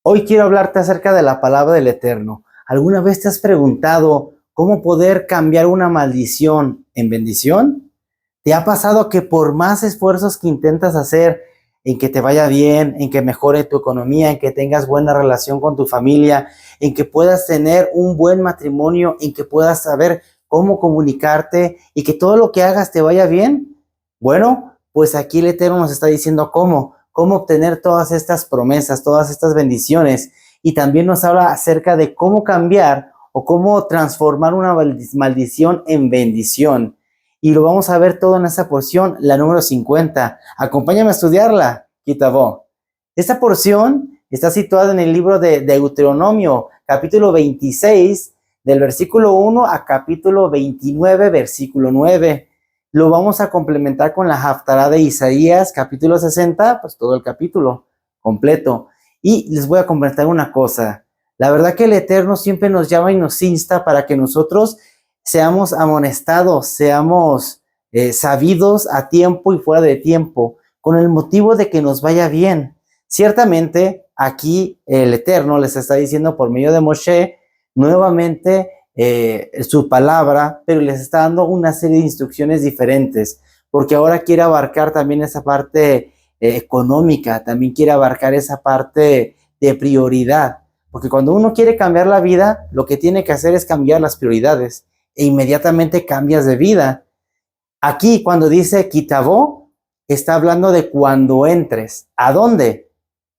Hoy quiero hablarte acerca de la palabra del Eterno. ¿Alguna vez te has preguntado cómo poder cambiar una maldición en bendición? ¿Te ha pasado que por más esfuerzos que intentas hacer en que te vaya bien, en que mejore tu economía, en que tengas buena relación con tu familia, en que puedas tener un buen matrimonio, en que puedas saber cómo comunicarte y que todo lo que hagas te vaya bien? Bueno, pues aquí el Eterno nos está diciendo cómo obtener todas estas promesas, todas estas bendiciones, y también nos habla acerca de cómo cambiar o cómo transformar una maldición en bendición. Y lo vamos a ver todo en esta porción, la número 50. Acompáñame a estudiarla, Kitavó. Esta porción está situada en el libro de Deuteronomio, capítulo 26, del versículo 1 a capítulo 29, versículo 9. Lo vamos a complementar con la Haftará de Isaías, capítulo 60, pues todo el capítulo completo. Y les voy a comentar una cosa. La verdad que el Eterno siempre nos llama y nos insta para que nosotros seamos amonestados, seamos sabidos a tiempo y fuera de tiempo, con el motivo de que nos vaya bien. Ciertamente, aquí el Eterno les está diciendo por medio de Moshe, nuevamente, su palabra, pero les está dando una serie de instrucciones diferentes, porque ahora quiere abarcar también esa parte económica, también quiere abarcar esa parte de prioridad, porque cuando uno quiere cambiar la vida, lo que tiene que hacer es cambiar las prioridades, e inmediatamente cambias de vida. Aquí cuando dice Kitavó, está hablando de cuando entres. ¿A dónde?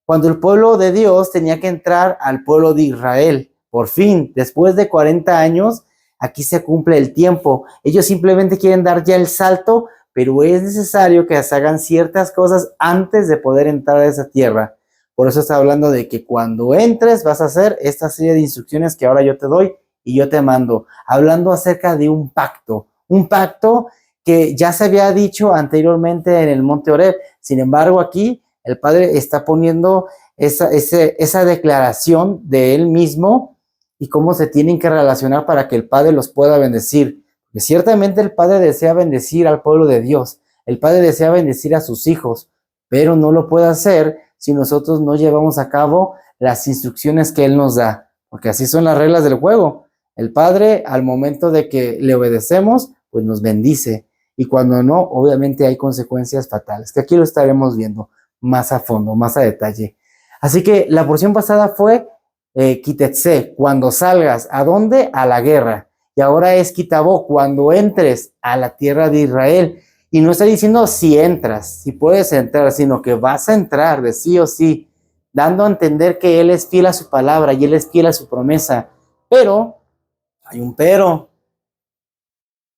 Cuando el pueblo de Dios tenía que entrar al pueblo de Israel. Por fin, después de 40 años, aquí se cumple el tiempo. Ellos simplemente quieren dar ya el salto, pero es necesario que se hagan ciertas cosas antes de poder entrar a esa tierra. Por eso está hablando de que cuando entres vas a hacer esta serie de instrucciones que ahora yo te doy y yo te mando. Hablando acerca de un pacto que ya se había dicho anteriormente en el monte Horeb. Sin embargo, aquí el Padre está poniendo esa declaración de Él mismo y cómo se tienen que relacionar para que el Padre los pueda bendecir. Porque ciertamente el Padre desea bendecir al pueblo de Dios. El Padre desea bendecir a sus hijos, pero no lo puede hacer si nosotros no llevamos a cabo las instrucciones que Él nos da. Porque así son las reglas del juego. El Padre, al momento de que le obedecemos, pues nos bendice. Y cuando no, obviamente hay consecuencias fatales, que aquí lo estaremos viendo más a fondo, más a detalle. Así que la porción pasada fue Kitetse, cuando salgas. ¿A dónde? A la guerra. Y ahora es Kitavó, cuando entres a la tierra de Israel. Y no está diciendo si entras, si puedes entrar, sino que vas a entrar de sí o sí, dando a entender que Él es fiel a su palabra y Él es fiel a su promesa. Pero, hay un pero,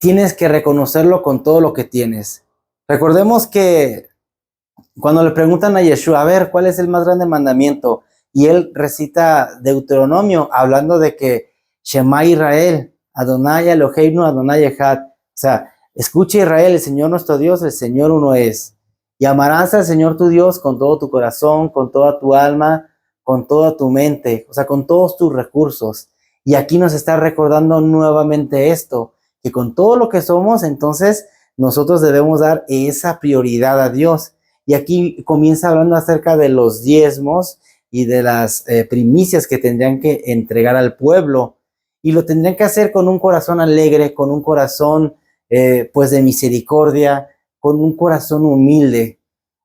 tienes que reconocerlo con todo lo que tienes. Recordemos que cuando le preguntan a Yeshua, a ver, ¿cuál es el más grande mandamiento? Y él recita Deuteronomio, hablando de que Shema Israel, Adonai Eloheinu, Adonai Echad. O sea, escucha Israel, el Señor nuestro Dios, el Señor uno es. Y amarás al Señor tu Dios con todo tu corazón, con toda tu alma, con toda tu mente, o sea, con todos tus recursos. Y aquí nos está recordando nuevamente esto, que con todo lo que somos, entonces nosotros debemos dar esa prioridad a Dios. Y aquí comienza hablando acerca de los diezmos y de las primicias que tendrían que entregar al pueblo. Y lo tendrían que hacer con un corazón alegre, con un corazón pues de misericordia, con un corazón humilde.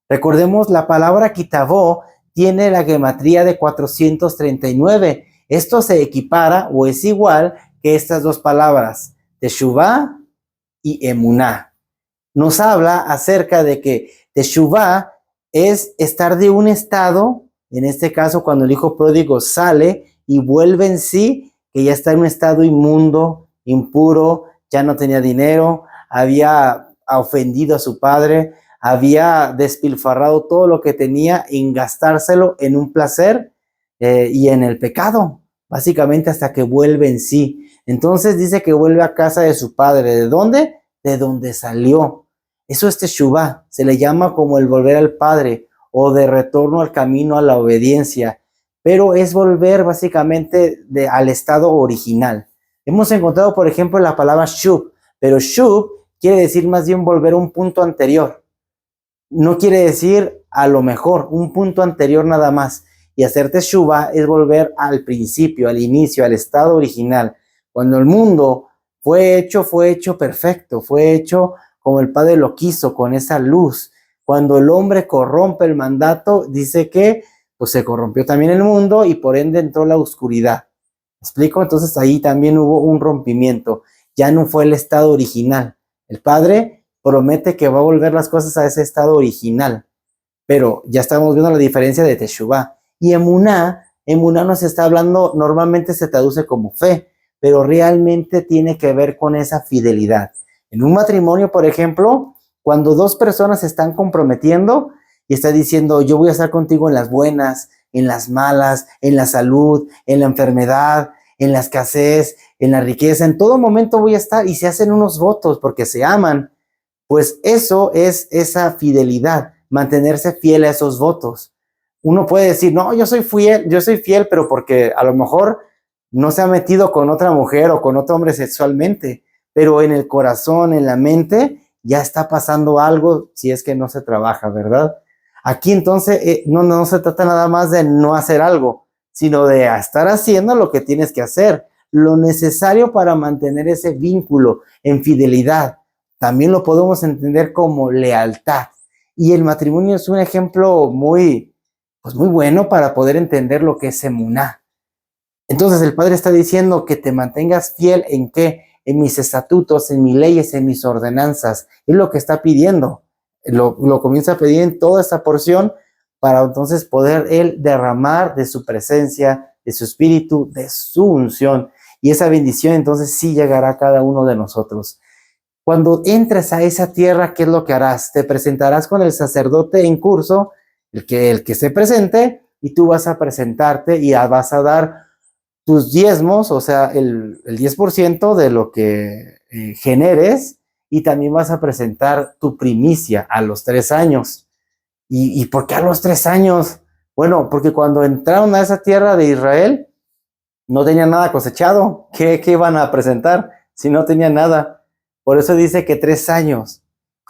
Recordemos, la palabra Kitavó tiene la gematría de 439. Esto se equipara o es igual que estas dos palabras, Teshuvá y Emuná. Nos habla acerca de que Teshuvá es estar de un estado, en este caso cuando el hijo pródigo sale y vuelve en sí, que ya está en un estado inmundo, impuro, ya no tenía dinero, había ofendido a su padre, había despilfarrado todo lo que tenía en gastárselo en un placer y en el pecado, básicamente hasta que vuelve en sí. Entonces dice que vuelve a casa de su padre. ¿De dónde? De donde salió. Eso es Teshuvá, se le llama como el volver al Padre o de retorno al camino a la obediencia, pero es volver básicamente al estado original. Hemos encontrado, por ejemplo, la palabra shub, pero shub quiere decir más bien volver a un punto anterior. No quiere decir a lo mejor, un punto anterior nada más. Y hacer teshuva es volver al principio, al inicio, al estado original. Cuando el mundo fue hecho perfecto, fue hecho como el Padre lo quiso, con esa luz. Cuando el hombre corrompe el mandato, dice que pues se corrompió también el mundo y por ende entró la oscuridad. ¿Me explico? Entonces ahí también hubo un rompimiento. Ya no fue el estado original. El Padre promete que va a volver las cosas a ese estado original. Pero ya estamos viendo la diferencia de Teshuvah. Y emuná nos está hablando, normalmente se traduce como fe, pero realmente tiene que ver con esa fidelidad. En un matrimonio, por ejemplo, cuando dos personas se están comprometiendo y está diciendo, yo voy a estar contigo en las buenas, en las malas, en la salud, en la enfermedad, en la escasez, en la riqueza, en todo momento voy a estar, y se hacen unos votos porque se aman, pues eso es esa fidelidad, mantenerse fiel a esos votos. Uno puede decir, no, yo soy fiel, pero porque a lo mejor no se ha metido con otra mujer o con otro hombre sexualmente, pero en el corazón, en la mente, ya está pasando algo si es que no se trabaja, ¿verdad? Aquí entonces no se trata nada más de no hacer algo, sino de estar haciendo lo que tienes que hacer, lo necesario para mantener ese vínculo en fidelidad. También lo podemos entender como lealtad. Y el matrimonio es un ejemplo muy bueno para poder entender lo que es emuná. Entonces el Padre está diciendo que te mantengas fiel en qué, en mis estatutos, en mis leyes, en mis ordenanzas. Es lo que está pidiendo. Lo comienza a pedir en toda esta porción para entonces poder Él derramar de su presencia, de su espíritu, de su unción. Y esa bendición entonces sí llegará a cada uno de nosotros. Cuando entres a esa tierra, ¿qué es lo que harás? Te presentarás con el sacerdote en curso, el que se presente, y tú vas a presentarte y vas a dar tus diezmos, o sea, el 10% de lo que generes, y también vas a presentar tu primicia a los 3 años. ¿Y por qué a los 3 años? Bueno, porque cuando entraron a esa tierra de Israel, no tenían nada cosechado. ¿Qué iban a presentar si no tenían nada? Por eso dice que 3 años.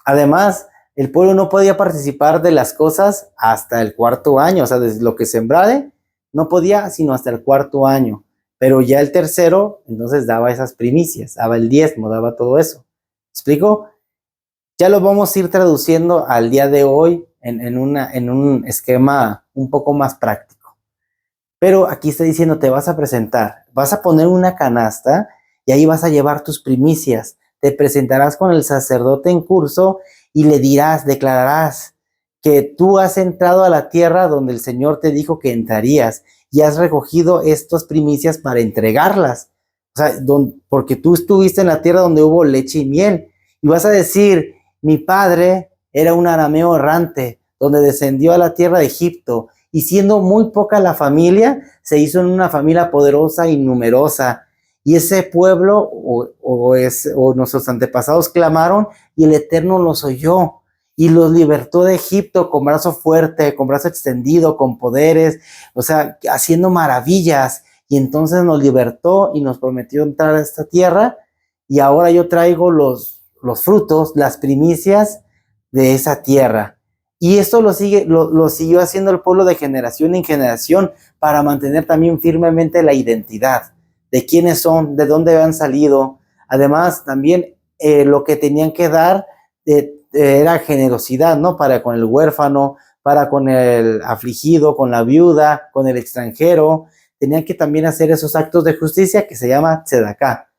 Además, el pueblo no podía participar de las cosas hasta el 4.º año, o sea, desde lo que sembrare, no podía sino hasta el 4.º año. Pero ya el 3.º, entonces daba esas primicias, daba el diezmo, daba todo eso. ¿Me explico? Ya lo vamos a ir traduciendo al día de hoy en un esquema un poco más práctico. Pero aquí está diciendo, te vas a presentar, vas a poner una canasta y ahí vas a llevar tus primicias. Te presentarás con el sacerdote en curso y le dirás, declararás que tú has entrado a la tierra donde el Señor te dijo que entrarías y has recogido estas primicias para entregarlas. O sea, porque tú estuviste en la tierra donde hubo leche y miel. Y vas a decir, mi padre era un arameo errante, donde descendió a la tierra de Egipto, y siendo muy poca la familia, se hizo en una familia poderosa y numerosa. Y ese pueblo o nuestros antepasados clamaron y el Eterno los oyó y los libertó de Egipto con brazo fuerte, con brazo extendido, con poderes, o sea, haciendo maravillas. Y entonces nos libertó y nos prometió entrar a esta tierra. Y ahora yo traigo los frutos, las primicias de esa tierra. Y esto lo siguió haciendo el pueblo de generación en generación para mantener también firmemente la identidad de quiénes son, de dónde han salido. Además, también lo que tenían que dar era generosidad, ¿no? Para con el huérfano, para con el afligido, con la viuda, con el extranjero. Tenían que también hacer esos actos de justicia que se llama tzedaká,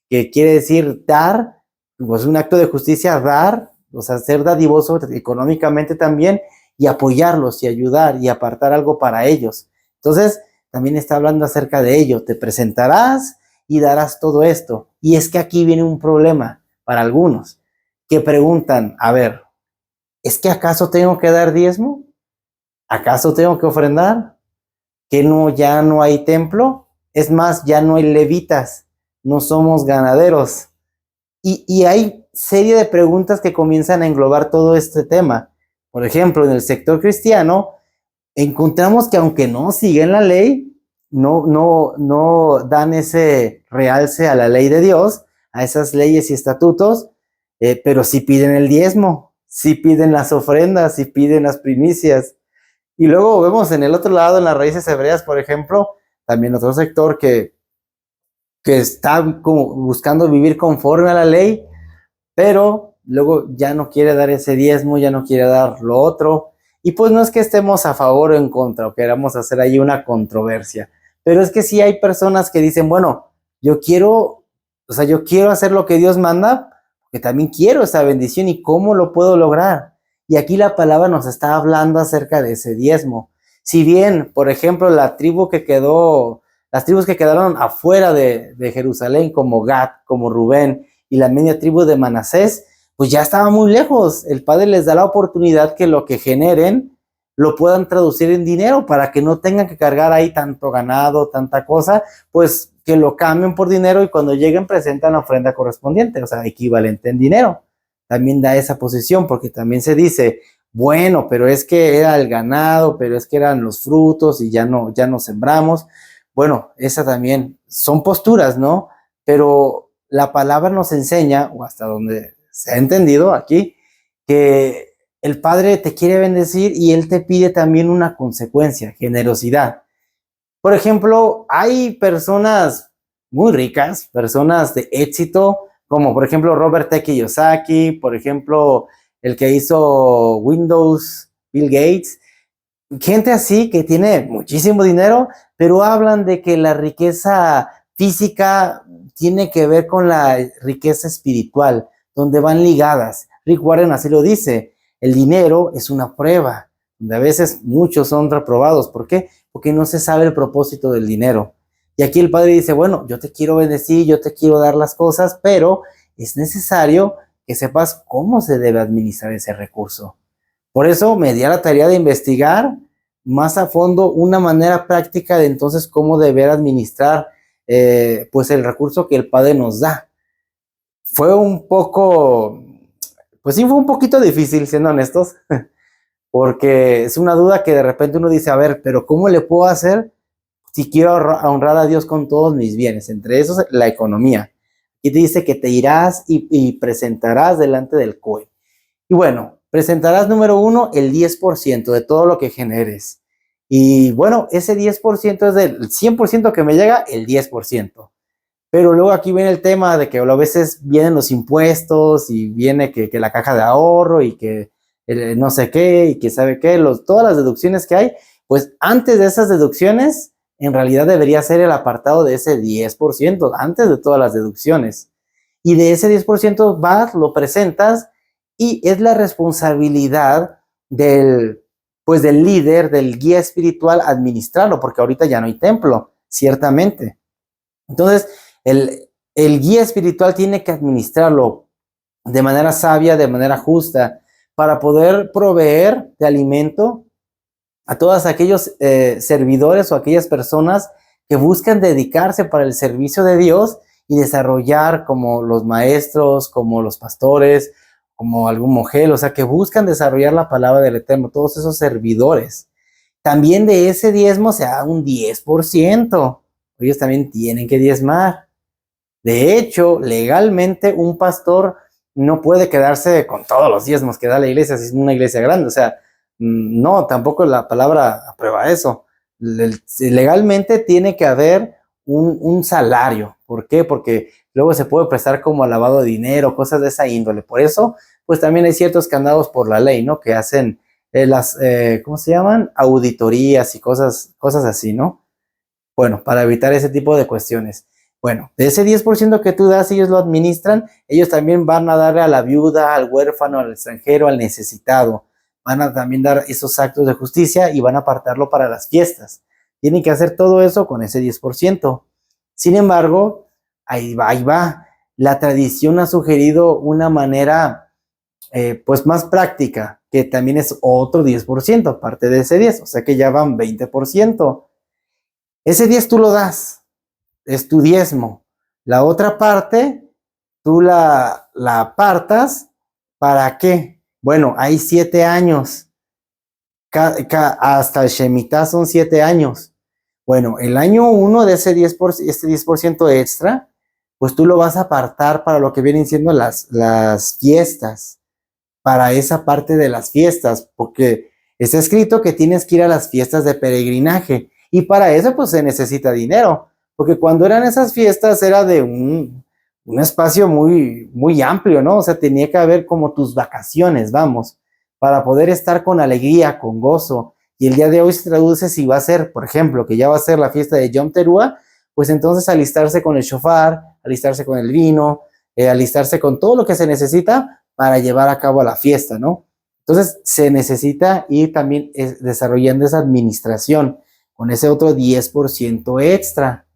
que quiere decir dar, pues un acto de justicia, dar, o sea, ser dadivoso económicamente también, y apoyarlos y ayudar y apartar algo para ellos. Entonces, también está hablando acerca de ello. Te presentarás y darás todo esto. Y es que aquí viene un problema para algunos que preguntan, a ver, ¿es que acaso tengo que dar diezmo? ¿Acaso tengo que ofrendar? ¿Que ya no hay templo? Es más, ya no hay levitas, no somos ganaderos. Y hay serie de preguntas que comienzan a englobar todo este tema. Por ejemplo, en el sector cristiano, encontramos que aunque no siguen la ley, no dan ese realce a la ley de Dios, a esas leyes y estatutos, pero sí piden el diezmo, sí piden las ofrendas, sí piden las primicias. Y luego vemos en el otro lado, en las raíces hebreas, por ejemplo, también otro sector que está como buscando vivir conforme a la ley, pero luego ya no quiere dar ese diezmo, ya no quiere dar lo otro. Y pues no es que estemos a favor o en contra o queramos hacer ahí una controversia, pero es que sí hay personas que dicen, bueno, yo quiero, o sea, yo quiero hacer lo que Dios manda, porque también quiero esa bendición y cómo lo puedo lograr. Y aquí la palabra nos está hablando acerca de ese diezmo. Si bien, por ejemplo, las tribus que quedaron afuera de Jerusalén, como Gad, como Rubén, y la media tribu de Manasés, pues ya estaba muy lejos. El Padre les da la oportunidad que lo que generen lo puedan traducir en dinero para que no tengan que cargar ahí tanto ganado, tanta cosa, pues que lo cambien por dinero y cuando lleguen presentan la ofrenda correspondiente, o sea, equivalente en dinero. También da esa posición porque también se dice, bueno, pero es que era el ganado, pero es que eran los frutos y ya no sembramos. Bueno, esa también son posturas, ¿no? Pero la palabra nos enseña, o hasta donde se ha entendido aquí, que el Padre te quiere bendecir y Él te pide también una consecuencia, generosidad. Por ejemplo, hay personas muy ricas, personas de éxito, como por ejemplo Robert T. Kiyosaki, por ejemplo, el que hizo Windows, Bill Gates, gente así que tiene muchísimo dinero, pero hablan de que la riqueza física tiene que ver con la riqueza espiritual, donde van ligadas. Rick Warren así lo dice, el dinero es una prueba, donde a veces muchos son reprobados. ¿Por qué? Porque no se sabe el propósito del dinero. Y aquí el Padre dice, bueno, yo te quiero bendecir, yo te quiero dar las cosas, pero es necesario que sepas cómo se debe administrar ese recurso. Por eso me di a la tarea de investigar más a fondo una manera práctica de entonces cómo deber administrar pues el recurso que el Padre nos da. Fue un poco, pues sí, fue un poquito difícil, siendo honestos, porque es una duda que de repente uno dice, a ver, pero ¿cómo le puedo hacer si quiero honrar a Dios con todos mis bienes? Entre esos, la economía. Y te dice que te irás y presentarás delante del COE. Y bueno, presentarás número uno el 10% de todo lo que generes. Y bueno, ese 10% es del 100% que me llega, el 10%. Pero luego aquí viene el tema de que a veces vienen los impuestos y viene que la caja de ahorro y que no sé qué y que sabe qué, todas las deducciones que hay, pues antes de esas deducciones, en realidad debería ser el apartado de ese 10%, antes de todas las deducciones. Y de ese 10% vas, lo presentas y es la responsabilidad pues del líder, del guía espiritual, administrarlo, porque ahorita ya no hay templo, ciertamente. Entonces, el guía espiritual tiene que administrarlo de manera sabia, de manera justa, para poder proveer de alimento a todos aquellos servidores o aquellas personas que buscan dedicarse para el servicio de Dios y desarrollar como los maestros, como los pastores, como algún mogel, o sea, que buscan desarrollar la palabra del Eterno, todos esos servidores. También de ese diezmo se da un 10%. Ellos también tienen que diezmar. De hecho, legalmente un pastor no puede quedarse con todos los diezmos que da la iglesia si es una iglesia grande. O sea, no, tampoco la palabra aprueba eso. Legalmente tiene que haber un salario. ¿Por qué? Porque luego se puede prestar como lavado de dinero, cosas de esa índole. Por eso, pues también hay ciertos candados por la ley, ¿no? Que hacen ¿cómo se llaman? Auditorías y cosas así, ¿no? Bueno, para evitar ese tipo de cuestiones. Bueno, de ese 10% que tú das, ellos lo administran, ellos también van a darle a la viuda, al huérfano, al extranjero, al necesitado. Van a también dar esos actos de justicia y van a apartarlo para las fiestas. Tienen que hacer todo eso con ese 10%. Sin embargo, ahí va, ahí va. La tradición ha sugerido una manera pues más práctica, que también es otro 10%, aparte de ese 10%, o sea que ya van 20%. Ese 10 tú lo das, es tu diezmo. La otra parte, tú la apartas, ¿para qué? Bueno, hay 7 años. Hasta el Shemitah son 7 años. Bueno, el año 1 de ese 10%, este 10% extra, pues tú lo vas a apartar para lo que vienen siendo las fiestas, para esa parte de las fiestas, porque Está escrito que tienes que ir a las fiestas de peregrinaje y para eso pues se necesita dinero, porque cuando eran esas fiestas era de un espacio muy, muy amplio, ¿no? O sea, tenía que haber como tus vacaciones, vamos, para poder estar con alegría, con gozo. Y el día de hoy se traduce si va a ser, por ejemplo, que ya va a ser la fiesta de Yom Teruah, pues entonces alistarse con el shofar, alistarse con el vino, alistarse con todo lo que se necesita para llevar a cabo la fiesta, ¿no? Entonces se necesita ir también desarrollando esa administración con ese otro 10% extra.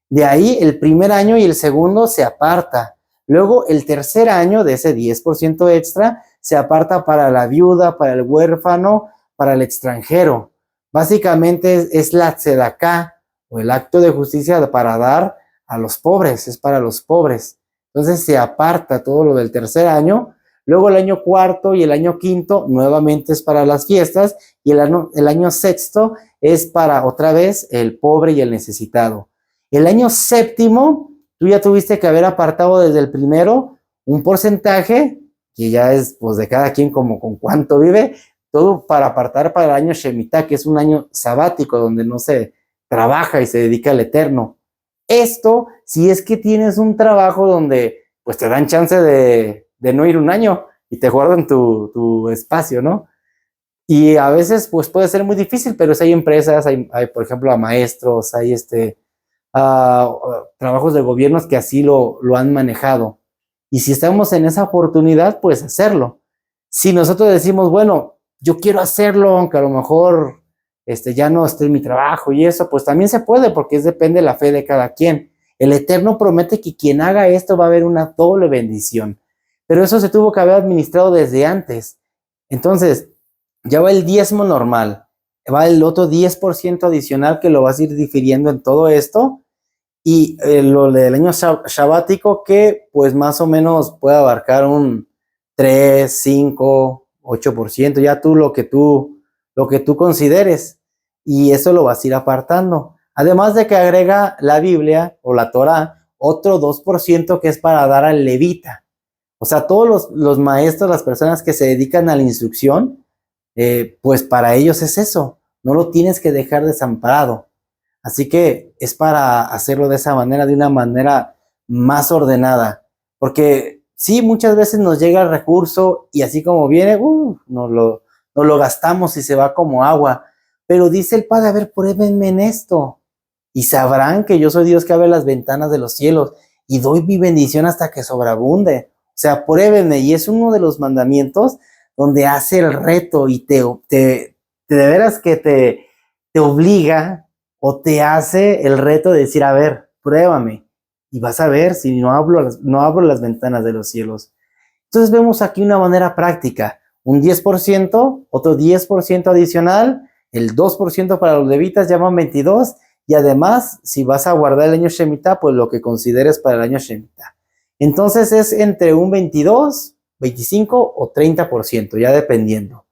De ahí el primer año y el segundo se aparta. Luego el tercer año de ese 10% extra se aparta para la viuda, para el huérfano, para el extranjero. Básicamente es la tzedaká o el acto de justicia para dar a los pobres, es para los pobres. Entonces se aparta todo lo del tercer año. Luego el año cuarto y el año quinto nuevamente es para las fiestas y el año sexto es para otra vez el pobre y el necesitado. El año séptimo, tú ya tuviste que haber apartado desde el primero un porcentaje, que ya es pues de cada quien como con cuánto vive, todo para apartar para el año Shemitah, que es un año sabático donde no se trabaja y se dedica al Eterno. Esto, si es que tienes un trabajo donde pues te dan chance de no ir un año y te guardan tu espacio, ¿no? Y a veces pues puede ser muy difícil, pero si hay empresas, hay por ejemplo a maestros, hay trabajos de gobiernos que así lo han manejado. Y si estamos en esa oportunidad, pues hacerlo. Si nosotros decimos, bueno, yo quiero hacerlo, aunque a lo mejor ya no esté en mi trabajo y eso, pues también se puede, porque depende de la fe de cada quien. El Eterno promete que quien haga esto va a haber una doble bendición. Pero eso se tuvo que haber administrado desde antes. Entonces, ya va el diezmo normal, va el otro 10% adicional que lo vas a ir difiriendo en todo esto, y lo del año sabático que pues más o menos puede abarcar un 3, 5, 8%, ya tú lo que tú consideres, y eso lo vas a ir apartando. Además de que agrega la Biblia o la Torá otro 2% que es para dar al levita. O sea, todos los maestros, las personas que se dedican a la instrucción, pues para ellos es eso, no lo tienes que dejar desamparado. Así que es para hacerlo de esa manera, de una manera más ordenada. Porque sí, muchas veces nos llega el recurso y así como viene, nos lo gastamos y se va como agua. Pero dice el Padre, a ver, pruébenme en esto. Y sabrán que yo soy Dios que abre las ventanas de los cielos y doy mi bendición hasta que sobreabunde. O sea, pruébenme. Y es uno de los mandamientos donde hace el reto y de veras que te obliga o te hace el reto de decir, a ver, pruébame, y vas a ver si no abro las ventanas de los cielos. Entonces vemos aquí una manera práctica, un 10%, otro 10% adicional, el 2% para los levitas, ya van 22, y además, si vas a guardar el año Shemitah, pues lo que consideres para el año Shemitah. Entonces es entre un 22, 25 o 30%, ya dependiendo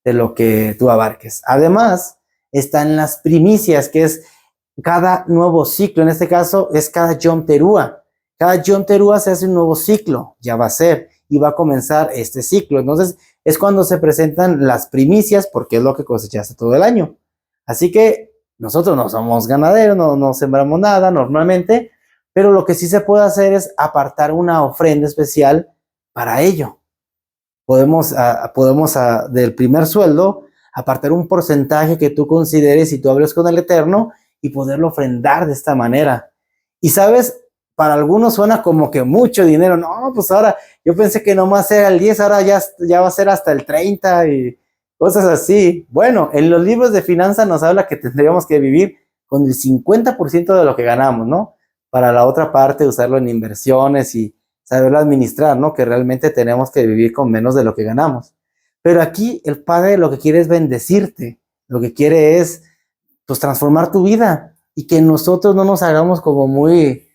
de lo que tú abarques. Además, están las primicias, que es cada nuevo ciclo. En este caso es cada Yom Teruah. Cada Yom Teruah se hace un nuevo ciclo, ya va a ser, y va a comenzar este ciclo. Entonces es cuando se presentan las primicias, porque es lo que cosechaste todo el año. Así que nosotros no somos ganaderos, no sembramos nada normalmente, pero lo que sí se puede hacer es apartar una ofrenda especial para ello. Podemos del primer sueldo apartar un porcentaje que tú consideres y tú hables con el Eterno y poderlo ofrendar de esta manera. Y sabes, para algunos suena como que mucho dinero. No, pues ahora yo pensé que nomás era el 10, ahora ya va a ser hasta el 30 y cosas así. Bueno, en los libros de finanzas nos habla que tendríamos que vivir con el 50% de lo que ganamos, ¿no? Para la otra parte usarlo en inversiones y saberlo administrar, ¿no? Que realmente tenemos que vivir con menos de lo que ganamos. Pero aquí el Padre lo que quiere es bendecirte, lo que quiere es pues transformar tu vida y que nosotros no nos hagamos como muy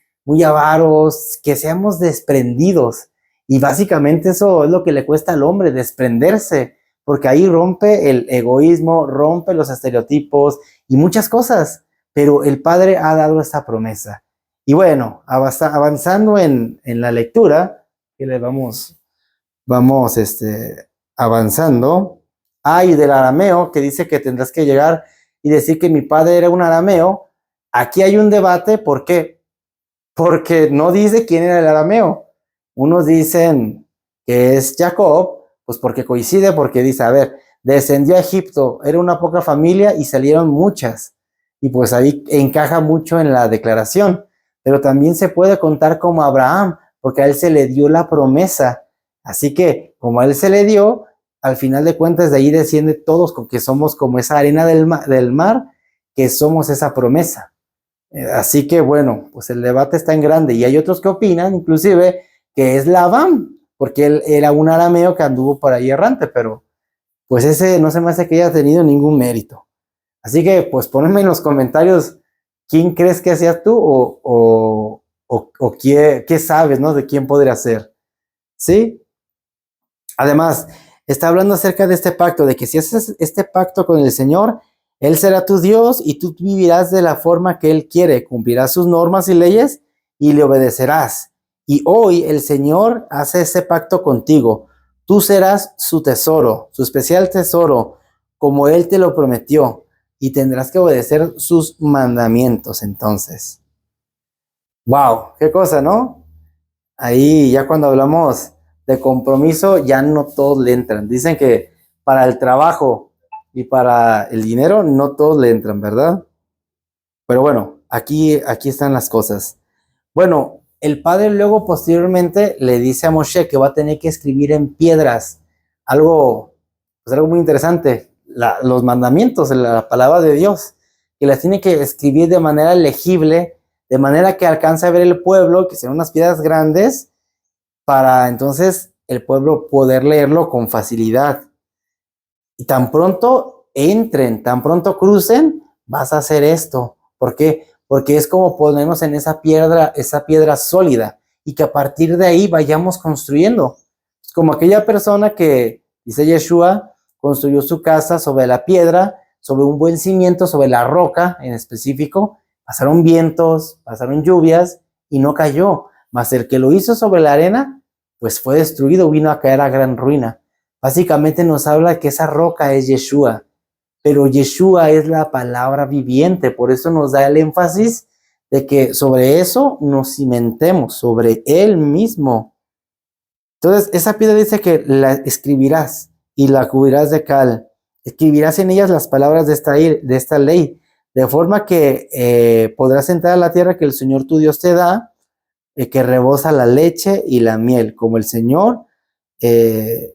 avaros, que seamos desprendidos. Y básicamente eso es lo que le cuesta al hombre, desprenderse, porque ahí rompe el egoísmo, rompe los estereotipos y muchas cosas, pero el Padre ha dado esta promesa. Y bueno, avanzando en la lectura, que le vamos avanzando. Y del arameo, que dice que tendrás que llegar y decir que mi padre era un arameo. Aquí hay un debate, ¿por qué? Porque no dice quién era el arameo. Unos dicen que es Jacob, pues porque coincide, porque dice, a ver, descendió a Egipto, era una poca familia y salieron muchas. Y pues ahí encaja mucho en la declaración. Pero también se puede contar como Abraham, porque a él se le dio la promesa. Así que, como a él se le dio, al final de cuentas de ahí desciende todos, con que somos como esa arena del mar, que somos esa promesa. Así que bueno, pues el debate está en grande y hay otros que opinan, inclusive, que es Labán, porque él era un arameo que anduvo por ahí errante, pero pues ese no se me hace que haya tenido ningún mérito. Así que pues ponme en los comentarios quién crees que seas tú o qué sabes, ¿no? De quién podría ser. ¿Sí? Además, está hablando acerca de este pacto, de que si haces este pacto con el Señor, Él será tu Dios y tú vivirás de la forma que Él quiere, cumplirás sus normas y leyes y le obedecerás. Y hoy el Señor hace ese pacto contigo. Tú serás su tesoro, su especial tesoro, como Él te lo prometió, y tendrás que obedecer sus mandamientos entonces. ¡Wow! ¡Qué cosa!, ¿no? Ahí ya cuando hablamos de compromiso, ya no todos le entran. Dicen que para el trabajo y para el dinero, no todos le entran, ¿verdad? Pero bueno, aquí están las cosas. Bueno, el padre luego posteriormente le dice a Moshe que va a tener que escribir en piedras algo, pues algo muy interesante, los mandamientos, la palabra de Dios, que las tiene que escribir de manera legible, de manera que alcance a ver el pueblo, que sean unas piedras grandes, para entonces el pueblo poder leerlo con facilidad. Y tan pronto entren, tan pronto crucen, vas a hacer esto. ¿Por qué? Porque es como ponernos en esa piedra sólida, y que a partir de ahí vayamos construyendo. Es como aquella persona que, dice Yeshua, construyó su casa sobre la piedra, sobre un buen cimiento, sobre la roca en específico. Pasaron vientos, pasaron lluvias y no cayó. Mas el que lo hizo sobre la arena, pues fue destruido, vino a caer a gran ruina. Básicamente nos habla que esa roca es Yeshua, pero Yeshua es la palabra viviente, por eso nos da el énfasis de que sobre eso nos cimentemos, sobre Él mismo. Entonces, esa piedra dice que la escribirás y la cubrirás de cal. Escribirás en ellas las palabras de esta ley, de forma que podrás entrar a la tierra que el Señor tu Dios te da, que rebosa la leche y la miel, como el Señor, el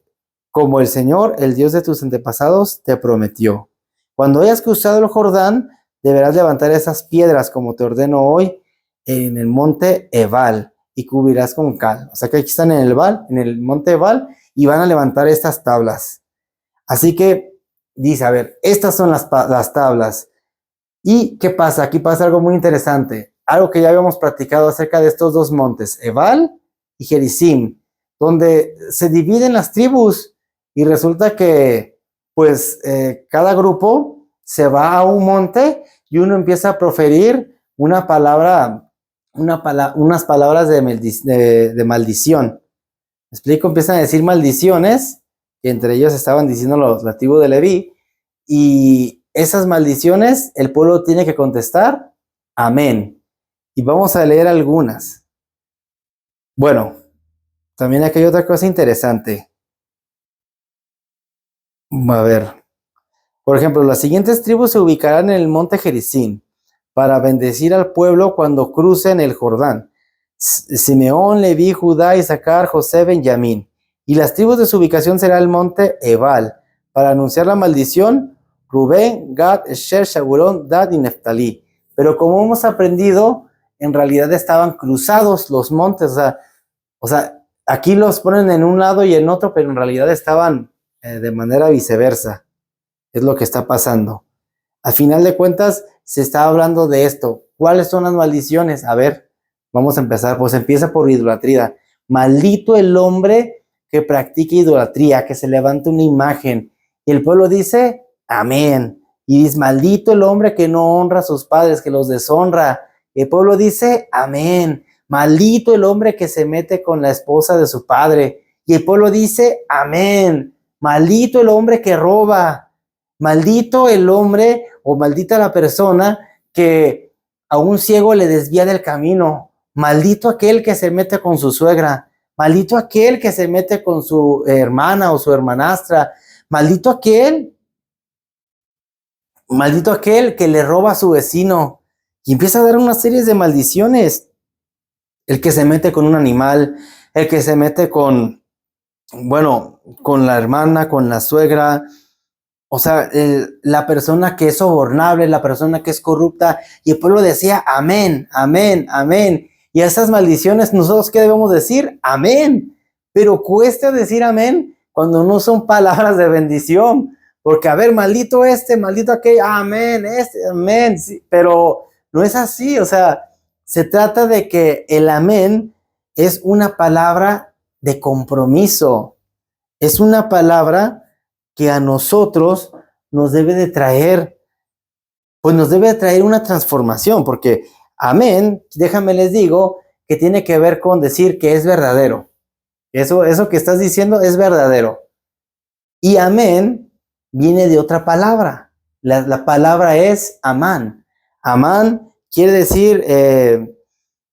Dios de tus antepasados, te prometió. Cuando hayas cruzado el Jordán, deberás levantar esas piedras, como te ordeno hoy, en el monte Ebal, y cubrirás con cal. O sea que aquí están en el monte Ebal, y van a levantar estas tablas. Así que dice, a ver, estas son las tablas. ¿Y qué pasa? Aquí pasa algo muy interesante, algo que ya habíamos platicado acerca de estos dos montes, Ebal y Gerizim, donde se dividen las tribus, y resulta que pues cada grupo se va a un monte y uno empieza a proferir unas palabras de maldición. ¿Me explico? Empiezan a decir maldiciones, que entre ellos estaban diciendo los nativos de Leví, y esas maldiciones el pueblo tiene que contestar, amén. Y vamos a leer algunas. Bueno, también aquí hay otra cosa interesante. A ver, por ejemplo, las siguientes tribus se ubicarán en el monte Gerizim para bendecir al pueblo cuando crucen el Jordán: Simeón, Leví, Judá, Isaacar, José, Benjamín. Y las tribus de su ubicación será el monte Ebal, para anunciar la maldición: Rubén, Gad, Esher, Shabulón, Dad y Neftalí. Pero como hemos aprendido, en realidad estaban cruzados los montes, o sea, aquí los ponen en un lado y en otro, pero en realidad estaban de manera viceversa. Es lo que está pasando. Al final de cuentas, se está hablando de esto. ¿Cuáles son las maldiciones? A ver, vamos a empezar. Pues empieza por idolatría. Maldito el hombre que practique idolatría, que se levante una imagen. Y el pueblo dice, amén. Y dice, maldito el hombre que no honra a sus padres, que los deshonra. Y el pueblo dice, amén. Maldito el hombre que se mete con la esposa de su padre. Y el pueblo dice, amén. maldito el hombre que roba, maldito el hombre o maldita la persona que a un ciego le desvía del camino, maldito aquel que se mete con su suegra, maldito aquel que se mete con su hermana o su hermanastra, maldito aquel que le roba a su vecino. Y empieza a dar una serie de maldiciones. El que se mete con un animal, el que se mete con la hermana, con la suegra, o sea, la persona que es sobornable, la persona que es corrupta. Y el pueblo decía, amén, amén, amén. Y a esas maldiciones, ¿nosotros qué debemos decir? Amén. Pero cuesta decir amén cuando no son palabras de bendición. Porque, a ver, maldito este, maldito aquello, amén, amén. Sí, pero no es así, o sea, se trata de que el amén es una palabra de compromiso. Es una palabra que a nosotros nos debe de traer, pues nos debe de traer una transformación, porque amén, déjame les digo, que tiene que ver con decir que es verdadero. Eso que estás diciendo es verdadero. Y amén viene de otra palabra. La palabra es amán. Amán quiere decir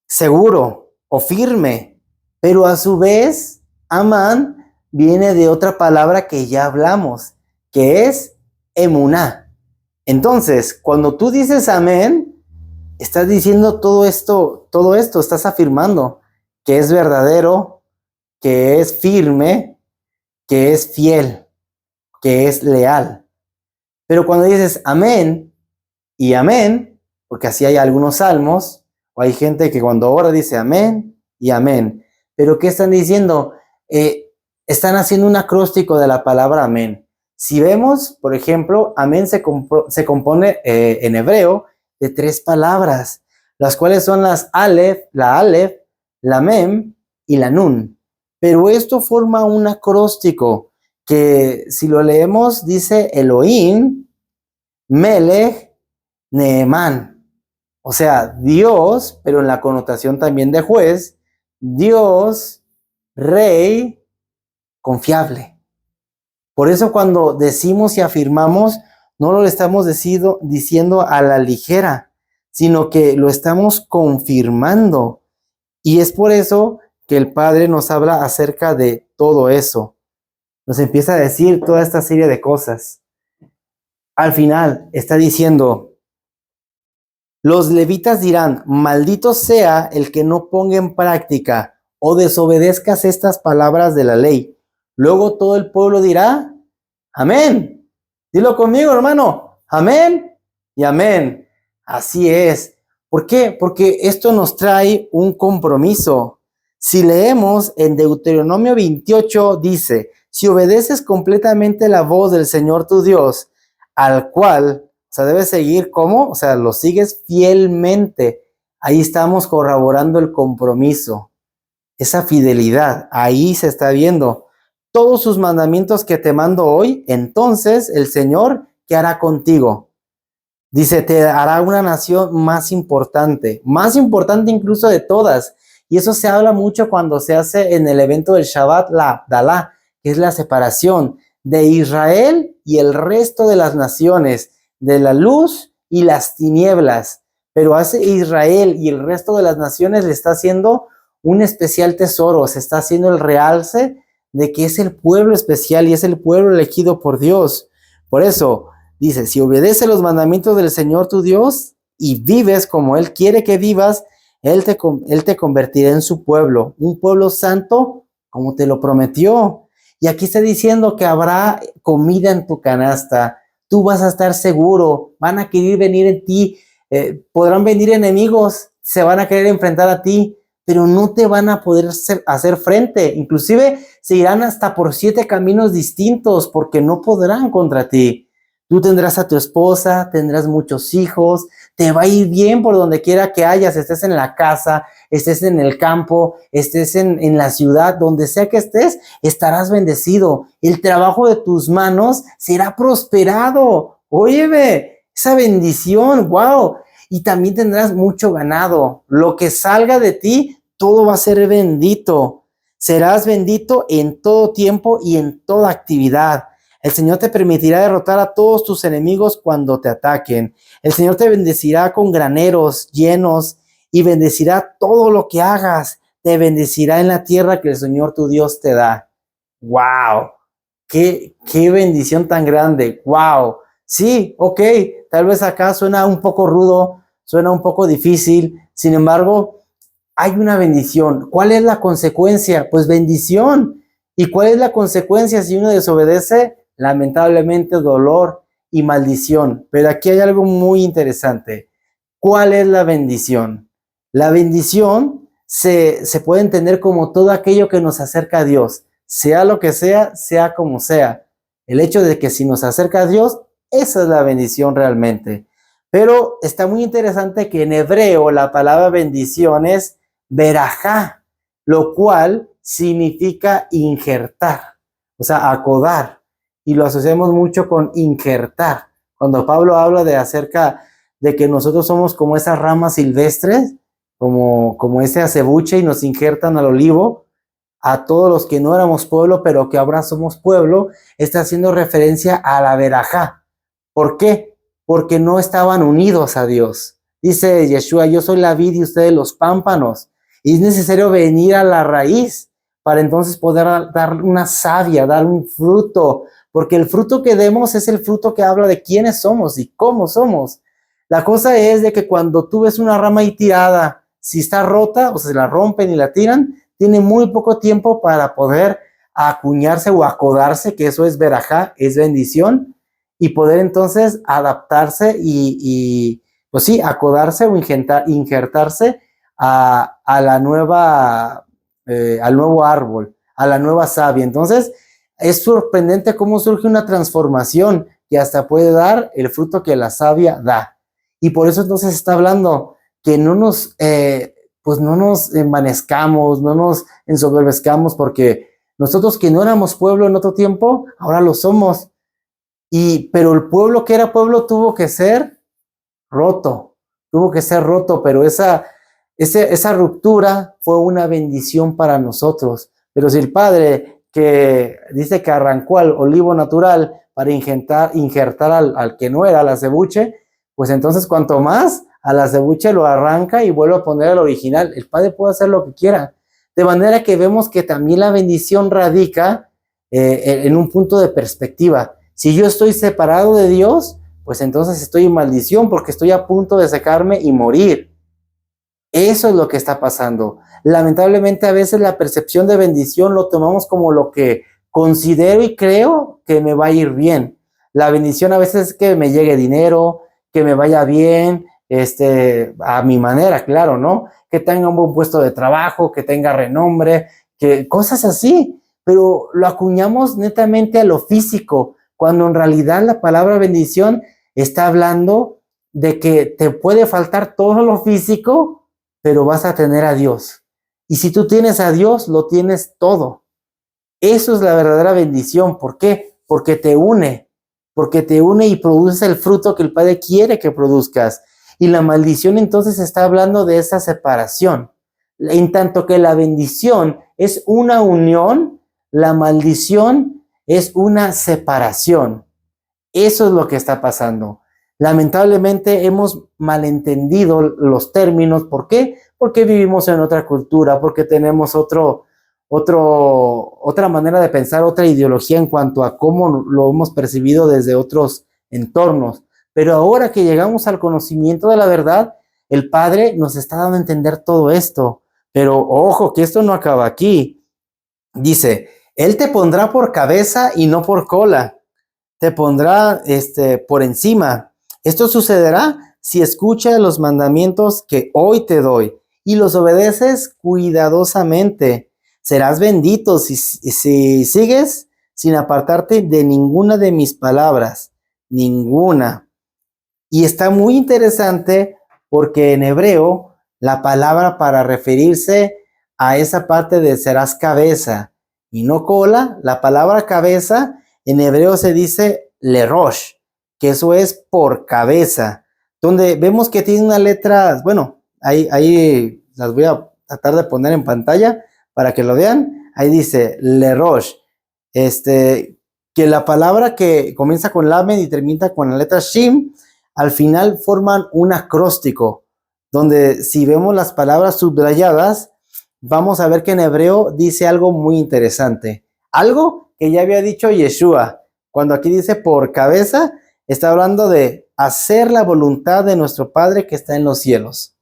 seguro o firme, pero a su vez, amán viene de otra palabra que ya hablamos, que es emuná. Entonces, cuando tú dices amén, estás diciendo todo esto, estás afirmando que es verdadero, que es firme, que es fiel, que es leal. Pero cuando dices amén y amén, porque así hay algunos salmos, o hay gente que cuando ora dice amén y amén. Pero ¿qué están diciendo? Están haciendo un acróstico de la palabra amén. Si vemos, por ejemplo, amén se compone en hebreo de 3 palabras, las cuales son la alef, la mem y la nun. Pero esto forma un acróstico que si lo leemos dice Elohim, Melech, Neemán. O sea, Dios, pero en la connotación también de juez, Dios, rey, confiable. Por eso cuando decimos y afirmamos, no lo estamos diciendo a la ligera, sino que lo estamos confirmando. Y es por eso que el Padre nos habla acerca de todo eso. Nos empieza a decir toda esta serie de cosas. Al final está diciendo, los levitas dirán, maldito sea el que no ponga en práctica o desobedezcas estas palabras de la ley. Luego todo el pueblo dirá, amén. Dilo conmigo, hermano, amén y amén. Así es. ¿Por qué? Porque esto nos trae un compromiso. Si leemos en Deuteronomio 28, dice, si obedeces completamente la voz del Señor tu Dios, al cual, o sea, debes seguir, ¿cómo? O sea, lo sigues fielmente. Ahí estamos corroborando el compromiso, esa fidelidad. Ahí se está viendo todos sus mandamientos que te mando hoy. Entonces el Señor, ¿qué hará contigo? Dice, te hará una nación más importante incluso de todas. Y eso se habla mucho cuando se hace en el evento del Shabbat, la Abdalá, que es la separación de Israel y el resto de las naciones, de la luz y las tinieblas. Pero hace Israel y el resto de las naciones le está haciendo un especial tesoro, se está haciendo el realce de que es el pueblo especial y es el pueblo elegido por Dios. Por eso dice, si obedeces los mandamientos del Señor tu Dios y vives como Él quiere que vivas, Él te convertirá en su pueblo, un pueblo santo como te lo prometió. Y aquí está diciendo que habrá comida en tu canasta, tú vas a estar seguro, van a querer venir en ti, podrán venir enemigos, se van a querer enfrentar a ti, pero no te van a poder hacer frente. Inclusive se irán hasta por 7 caminos distintos porque no podrán contra ti. Tú tendrás a tu esposa, tendrás muchos hijos, te va a ir bien por donde quiera que hayas, estés en la casa, estés en el campo, estés en la ciudad, donde sea que estés, estarás bendecido. El trabajo de tus manos será prosperado. Óyeme, esa bendición, wow. Y también tendrás mucho ganado. Lo que salga de ti, todo va a ser bendito. Serás bendito en todo tiempo y en toda actividad. El Señor te permitirá derrotar a todos tus enemigos cuando te ataquen. El Señor te bendecirá con graneros llenos y bendecirá todo lo que hagas. Te bendecirá en la tierra que el Señor tu Dios te da. ¡Wow! ¡Qué bendición tan grande! ¡Wow! Sí, ok, tal vez acá suena un poco rudo, suena un poco difícil. Sin embargo, hay una bendición. ¿Cuál es la consecuencia? Pues bendición. ¿Y cuál es la consecuencia si uno desobedece? Lamentablemente dolor y maldición. Pero aquí hay algo muy interesante. ¿Cuál es la bendición? La bendición se puede entender como todo aquello que nos acerca a Dios, sea lo que sea como sea. El hecho de que si nos acerca a Dios, esa es la bendición realmente. Pero está muy interesante que en hebreo la palabra bendición es verajá, lo cual significa injertar, o sea, acodar. Y lo asociamos mucho con injertar. Cuando Pablo habla de acerca de que nosotros somos como esas ramas silvestres, como ese acebuche y nos injertan al olivo, a todos los que no éramos pueblo, pero que ahora somos pueblo, está haciendo referencia a la verajá. ¿Por qué? Porque no estaban unidos a Dios. Dice Yeshua, yo soy la vid y ustedes los pámpanos. Y es necesario venir a la raíz para entonces poder dar una savia, dar un fruto, porque el fruto que demos es el fruto que habla de quiénes somos y cómo somos. La cosa es de que cuando tú ves una rama ahí tirada, si está rota o se la rompen y la tiran, tiene muy poco tiempo para poder acuñarse o acodarse, que eso es verajá, es bendición, y poder entonces adaptarse y pues sí, acodarse o injertarse a la nueva, al nuevo árbol, a la nueva savia. Entonces, es sorprendente cómo surge una transformación que hasta puede dar el fruto que la savia da. Y por eso entonces está hablando que pues no nos envanezcamos, no nos ensoberbezcamos, porque nosotros que no éramos pueblo en otro tiempo, ahora lo somos. Pero el pueblo que era pueblo tuvo que ser roto, pero esa ruptura fue una bendición para nosotros. Pero si el Padre que dice que arrancó al olivo natural para injertar al que no era, al acebuche, pues entonces cuanto más al acebuche lo arranca y vuelve a poner al original. El Padre puede hacer lo que quiera. De manera que vemos que también la bendición radica en un punto de perspectiva. Si yo estoy separado de Dios, pues entonces estoy en maldición porque estoy a punto de secarme y morir. Eso es lo que está pasando. Lamentablemente a veces la percepción de bendición lo tomamos como lo que considero y creo que me va a ir bien. La bendición a veces es que me llegue dinero, que me vaya bien, a mi manera, claro, ¿no? Que tenga un buen puesto de trabajo, que tenga renombre, que cosas así, pero lo acuñamos netamente a lo físico, cuando en realidad la palabra bendición está hablando de que te puede faltar todo lo físico, pero vas a tener a Dios. Y si tú tienes a Dios, lo tienes todo. Eso es la verdadera bendición. ¿Por qué? Porque te une y produce el fruto que el Padre quiere que produzcas. Y la maldición entonces está hablando de esa separación. En tanto que la bendición es una unión, la maldición es una separación. Eso es lo que está pasando. Lamentablemente hemos malentendido los términos. ¿Por qué? Porque vivimos en otra cultura, porque tenemos otra manera de pensar, otra ideología en cuanto a cómo lo hemos percibido desde otros entornos. Pero ahora que llegamos al conocimiento de la verdad, el Padre nos está dando a entender todo esto. Pero ojo, que esto no acaba aquí. Dice, Él te pondrá por cabeza y no por cola. Te pondrá por encima. Esto sucederá si escuchas los mandamientos que hoy te doy y los obedeces cuidadosamente. Serás bendito si sigues sin apartarte de ninguna de mis palabras, ninguna. Y está muy interesante porque en hebreo la palabra para referirse a esa parte de serás cabeza y no cola, la palabra cabeza en hebreo se dice lerosh, que eso es por cabeza, donde vemos que tiene unas letras, bueno, ahí las voy a tratar de poner en pantalla para que lo vean. ahí dice, Le Roche, que la palabra que comienza con Lamed y termina con la letra Shin, al final forman un acróstico, donde si vemos las palabras subrayadas, vamos a ver que en hebreo dice algo muy interesante. Algo que ya había dicho Yeshua. Cuando aquí dice por cabeza, está hablando de hacer la voluntad de nuestro Padre que está en los cielos.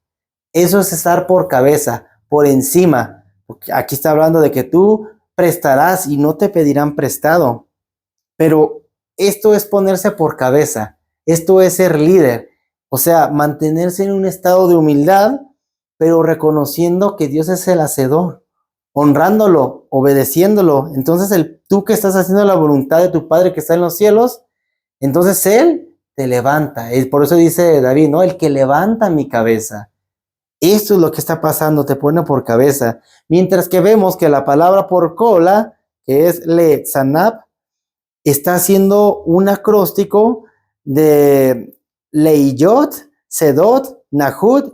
Eso es estar por cabeza, por encima. Aquí está hablando de que tú prestarás y no te pedirán prestado. Pero esto es ponerse por cabeza. Esto es ser líder. O sea, mantenerse en un estado de humildad, pero reconociendo que Dios es el hacedor, honrándolo, obedeciéndolo. Entonces, tú que estás haciendo la voluntad de tu Padre que está en los cielos, entonces Él te levanta. Por eso dice David, ¿no? El que levanta mi cabeza. Esto es lo que está pasando, te pone por cabeza. Mientras que vemos que la palabra por cola, que es le tzanab, está haciendo un acróstico de leiyot, sedot, nahud,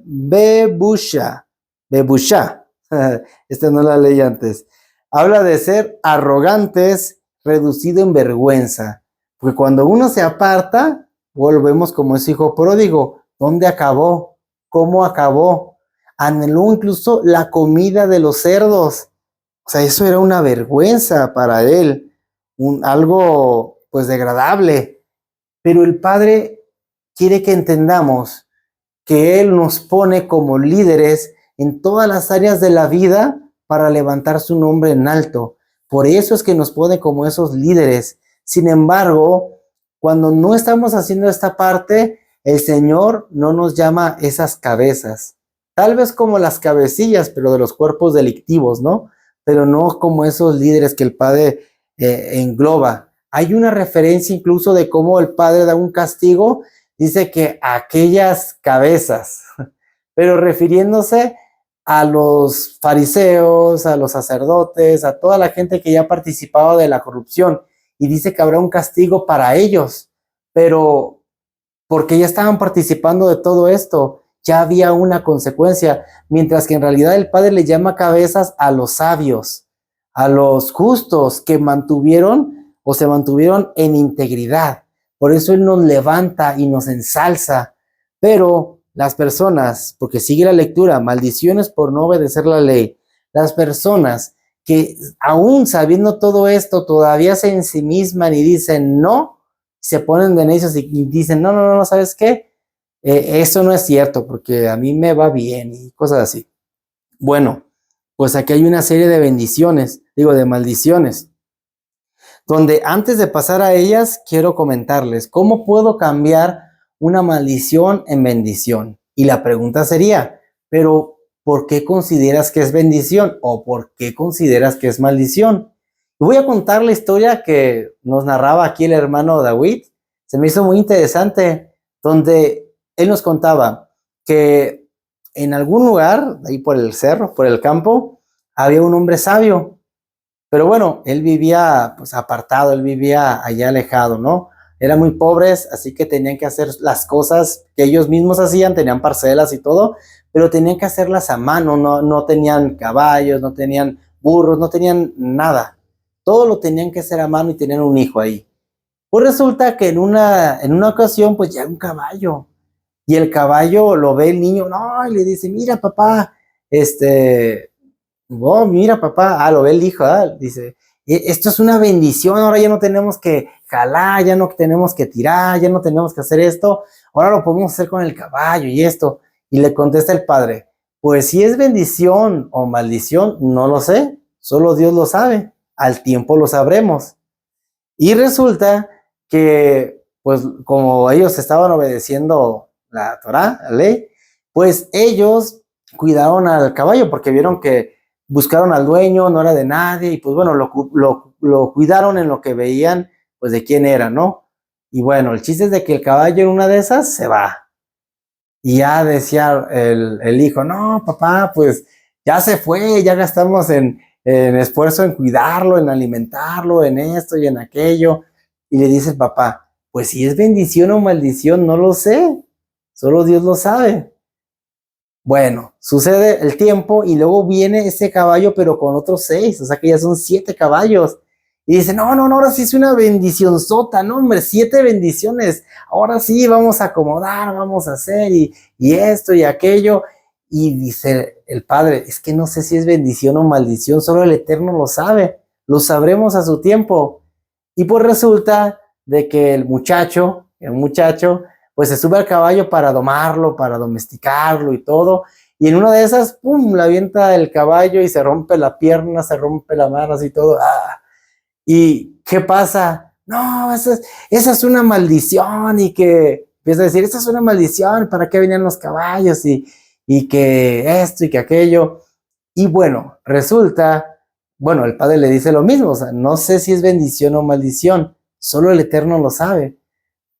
bebusha. Bebusha. No la leí antes. Habla de ser arrogantes, reducido en vergüenza. Porque cuando uno se aparta, volvemos como ese hijo pródigo. ¿Dónde acabó? ¿Cómo acabó? Anheló incluso la comida de los cerdos. O sea, eso era una vergüenza para él. Algo pues degradable, pero el Padre quiere que entendamos que Él nos pone como líderes en todas las áreas de la vida para levantar su nombre en alto. Por eso es que nos pone como esos líderes. Sin embargo, cuando no estamos haciendo esta parte, el Señor no nos llama esas cabezas. Tal vez como las cabecillas, pero de los cuerpos delictivos, ¿no? Pero no como esos líderes que el Padre engloba. Hay una referencia incluso de cómo el Padre da un castigo, dice que aquellas cabezas, pero refiriéndose a los fariseos, a los sacerdotes, a toda la gente que ya participaba de la corrupción, y dice que habrá un castigo para ellos, pero porque ya estaban participando de todo esto, ya había una consecuencia, mientras que en realidad el Padre le llama cabezas a los sabios, a los justos que mantuvieron o se mantuvieron en integridad. Por eso Él nos levanta y nos ensalza. Pero las personas, porque sigue la lectura, maldiciones por no obedecer la ley, las personas que aún sabiendo todo esto todavía se ensimisman y dicen no, se ponen de necios y dicen no, ¿sabes qué? Eso no es cierto porque a mí me va bien y cosas así. Bueno, pues aquí hay una serie de bendiciones, de maldiciones, donde antes de pasar a ellas, quiero comentarles cómo puedo cambiar una maldición en bendición. Y la pregunta sería, pero ¿por qué consideras que es bendición o por qué consideras que es maldición? Voy a contar la historia que nos narraba aquí el hermano David. Se me hizo muy interesante, donde él nos contaba que en algún lugar, ahí por el cerro, por el campo, había un hombre sabio. Pero bueno, él vivía pues apartado, él vivía allá alejado, ¿no? Eran muy pobres, así que tenían que hacer las cosas que ellos mismos hacían, tenían parcelas y todo, pero tenían que hacerlas a mano, no tenían caballos, no tenían burros, no tenían nada. Todo lo tenían que hacer a mano y tenían un hijo ahí. Pues resulta que en una ocasión pues llega un caballo y el caballo lo ve el niño, no, y le dice, mira papá, oh, mira papá, lo ve el hijo, dice, esto es una bendición, ahora ya no tenemos que jalar, ya no tenemos que tirar, ya no tenemos que hacer esto, ahora lo podemos hacer con el caballo y esto. Y le contesta el padre, pues si es bendición o maldición, no lo sé, solo Dios lo sabe, al tiempo lo sabremos. Y resulta que, pues como ellos estaban obedeciendo la Torá, la ley, pues ellos cuidaron al caballo porque vieron que buscaron al dueño, no era de nadie, y pues bueno, lo cuidaron en lo que veían, pues de quién era, ¿no? Y bueno, el chiste es de que el caballo en una de esas se va. Y ya decía el hijo, no, papá, pues ya se fue, ya gastamos en esfuerzo en cuidarlo, en alimentarlo, en esto y en aquello. Y le dice el papá, pues si es bendición o maldición, no lo sé, solo Dios lo sabe. Bueno, sucede el tiempo y luego viene ese caballo, pero con otros 6, o sea que ya son 7 caballos. Y dice, no, no, no, ahora sí es una bendición sota, no, hombre, 7 bendiciones. Ahora sí vamos a acomodar, vamos a hacer y esto y aquello. Y dice el padre, es que no sé si es bendición o maldición, solo el Eterno lo sabe, lo sabremos a su tiempo. Y pues resulta de que el muchacho, pues se sube al caballo para domarlo, para domesticarlo y todo. Y en una de esas, ¡pum!, le avienta el caballo y se rompe la pierna, se rompe la mano, así todo. ¡Ah! ¿Y qué pasa? No, esa es una maldición y que empieza a decir, esa es una maldición, ¿para qué venían los caballos? Y que esto y que aquello. Y bueno, resulta, bueno, el padre le dice lo mismo, o sea, no sé si es bendición o maldición, solo el Eterno lo sabe.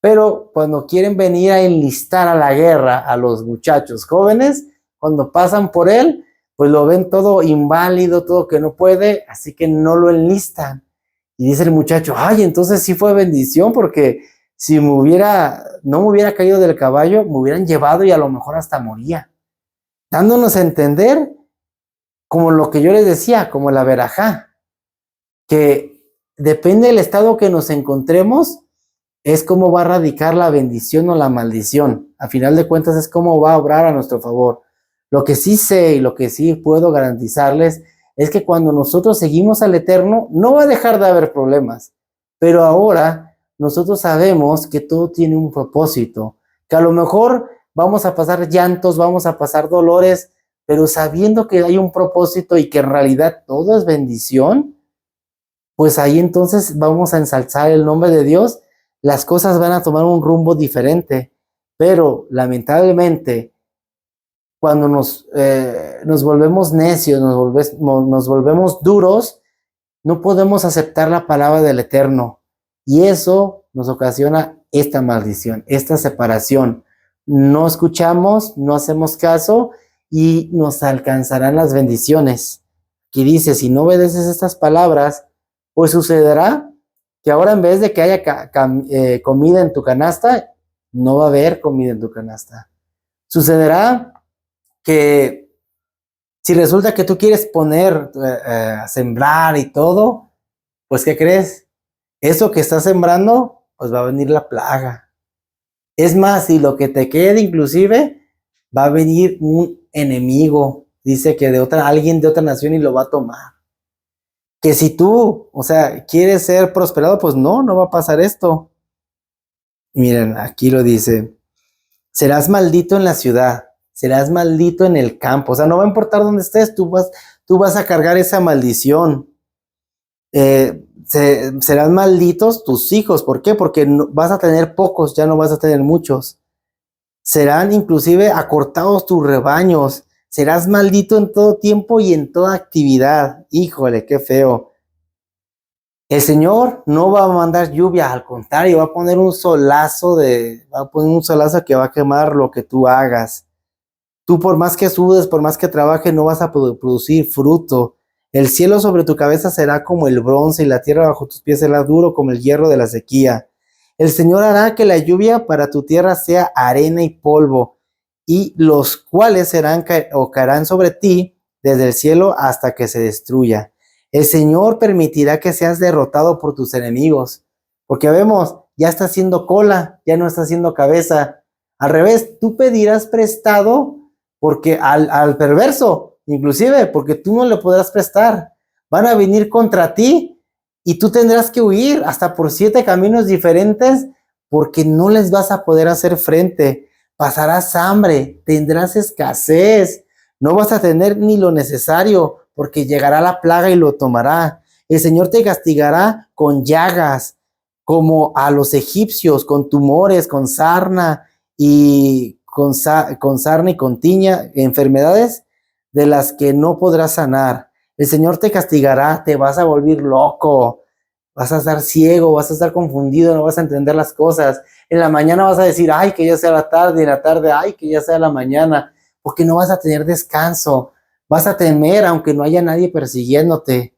Pero cuando quieren venir a enlistar a la guerra a los muchachos jóvenes, cuando pasan por él, pues lo ven todo inválido, todo que no puede, así que no lo enlistan. Y dice el muchacho, ay, entonces sí fue bendición, porque si no me hubiera caído del caballo, me hubieran llevado y a lo mejor hasta moría. Dándonos a entender, como lo que yo les decía, como la verajá, que depende del estado que nos encontremos, es cómo va a radicar la bendición o la maldición. A final de cuentas es cómo va a obrar a nuestro favor. Lo que sí sé y lo que sí puedo garantizarles es que cuando nosotros seguimos al Eterno, no va a dejar de haber problemas. Pero ahora nosotros sabemos que todo tiene un propósito, que a lo mejor vamos a pasar llantos, vamos a pasar dolores, pero sabiendo que hay un propósito y que en realidad todo es bendición, pues ahí entonces vamos a ensalzar el nombre de Dios, las cosas van a tomar un rumbo diferente, pero lamentablemente cuando nos volvemos necios, nos volvemos duros, no podemos aceptar la palabra del Eterno y eso nos ocasiona esta maldición, esta separación. No escuchamos, no hacemos caso y nos alcanzarán las bendiciones. Aquí dice, si no obedeces estas palabras, pues sucederá que ahora en vez de que haya comida en tu canasta, no va a haber comida en tu canasta. Sucederá que si resulta que tú quieres poner, a sembrar y todo, pues ¿qué crees? Eso que estás sembrando, pues va a venir la plaga. Es más, si lo que te quede inclusive, va a venir un enemigo, dice que alguien de otra nación y lo va a tomar. Que si tú, o sea, quieres ser prosperado, pues no va a pasar esto. Miren, aquí lo dice, serás maldito en la ciudad, serás maldito en el campo, o sea, no va a importar dónde estés, tú vas a cargar esa maldición. Serán malditos tus hijos, ¿por qué? Porque vas a tener pocos, ya no vas a tener muchos. Serán inclusive acortados tus rebaños, serás maldito en todo tiempo y en toda actividad. Híjole, qué feo. El Señor no va a mandar lluvia, al contrario, va a poner un solazo que va a quemar lo que tú hagas. Tú por más que sudes, por más que trabajes, no vas a producir fruto. El cielo sobre tu cabeza será como el bronce y la tierra bajo tus pies será duro como el hierro de la sequía. El Señor hará que la lluvia para tu tierra sea arena y polvo, y los cuales caerán sobre ti desde el cielo hasta que se destruya. El Señor permitirá que seas derrotado por tus enemigos, porque vemos, ya está haciendo cola, ya no está haciendo cabeza. Al revés, tú pedirás prestado porque al perverso, inclusive, porque tú no le podrás prestar. Van a venir contra ti y tú tendrás que huir hasta por 7 caminos diferentes porque no les vas a poder hacer frente. Pasarás hambre, tendrás escasez, no vas a tener ni lo necesario porque llegará la plaga y lo tomará. El Señor te castigará con llagas, como a los egipcios, con tumores, con sarna y con sarna y con tiña, enfermedades de las que no podrás sanar. El Señor te castigará, te vas a volver loco, vas a estar ciego, vas a estar confundido, no vas a entender las cosas. En la mañana vas a decir, ay, que ya sea la tarde, y en la tarde, ay, que ya sea la mañana, porque no vas a tener descanso. Vas a temer aunque no haya nadie persiguiéndote.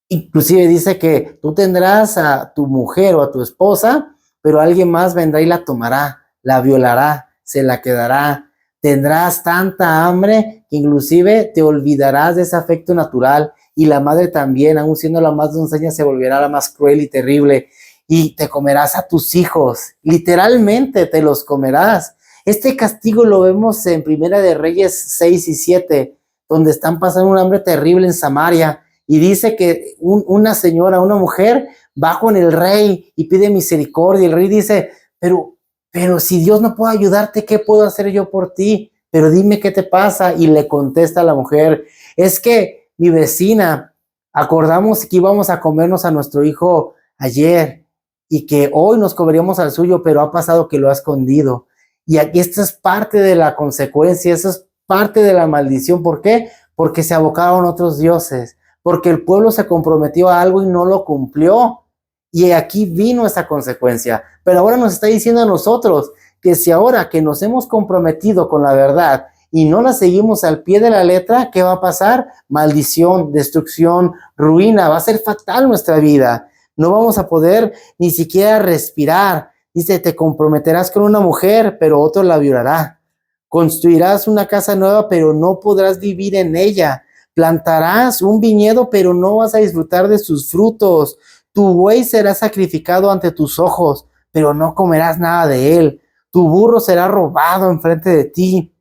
Inclusive dice que tú tendrás a tu mujer o a tu esposa, pero alguien más vendrá y la tomará, la violará, se la quedará. Tendrás tanta hambre que inclusive te olvidarás de ese afecto natural, y la madre también, aun siendo la más doncella, se volverá la más cruel y terrible, y te comerás a tus hijos, literalmente te los comerás. Este castigo lo vemos en Primera de Reyes 6 y 7, donde están pasando un hambre terrible en Samaria, y dice que una señora, una mujer, va con el rey y pide misericordia, y el rey dice, pero si Dios no puede ayudarte, ¿qué puedo hacer yo por ti? Pero dime qué te pasa. Y le contesta la mujer, es que mi vecina, acordamos que íbamos a comernos a nuestro hijo ayer y que hoy nos comeríamos al suyo, pero ha pasado que lo ha escondido. Y aquí esto es parte de la consecuencia, eso es parte de la maldición. ¿Por qué? Porque se abocaron otros dioses, porque el pueblo se comprometió a algo y no lo cumplió. Y aquí vino esa consecuencia. Pero ahora nos está diciendo a nosotros que si ahora que nos hemos comprometido con la verdad y no la seguimos al pie de la letra, ¿qué va a pasar? Maldición, destrucción, ruina, va a ser fatal nuestra vida. No vamos a poder ni siquiera respirar. Dice, te comprometerás con una mujer, pero otro la violará. Construirás una casa nueva, pero no podrás vivir en ella. Plantarás un viñedo, pero no vas a disfrutar de sus frutos. Tu buey será sacrificado ante tus ojos, pero no comerás nada de él. Tu burro será robado enfrente de ti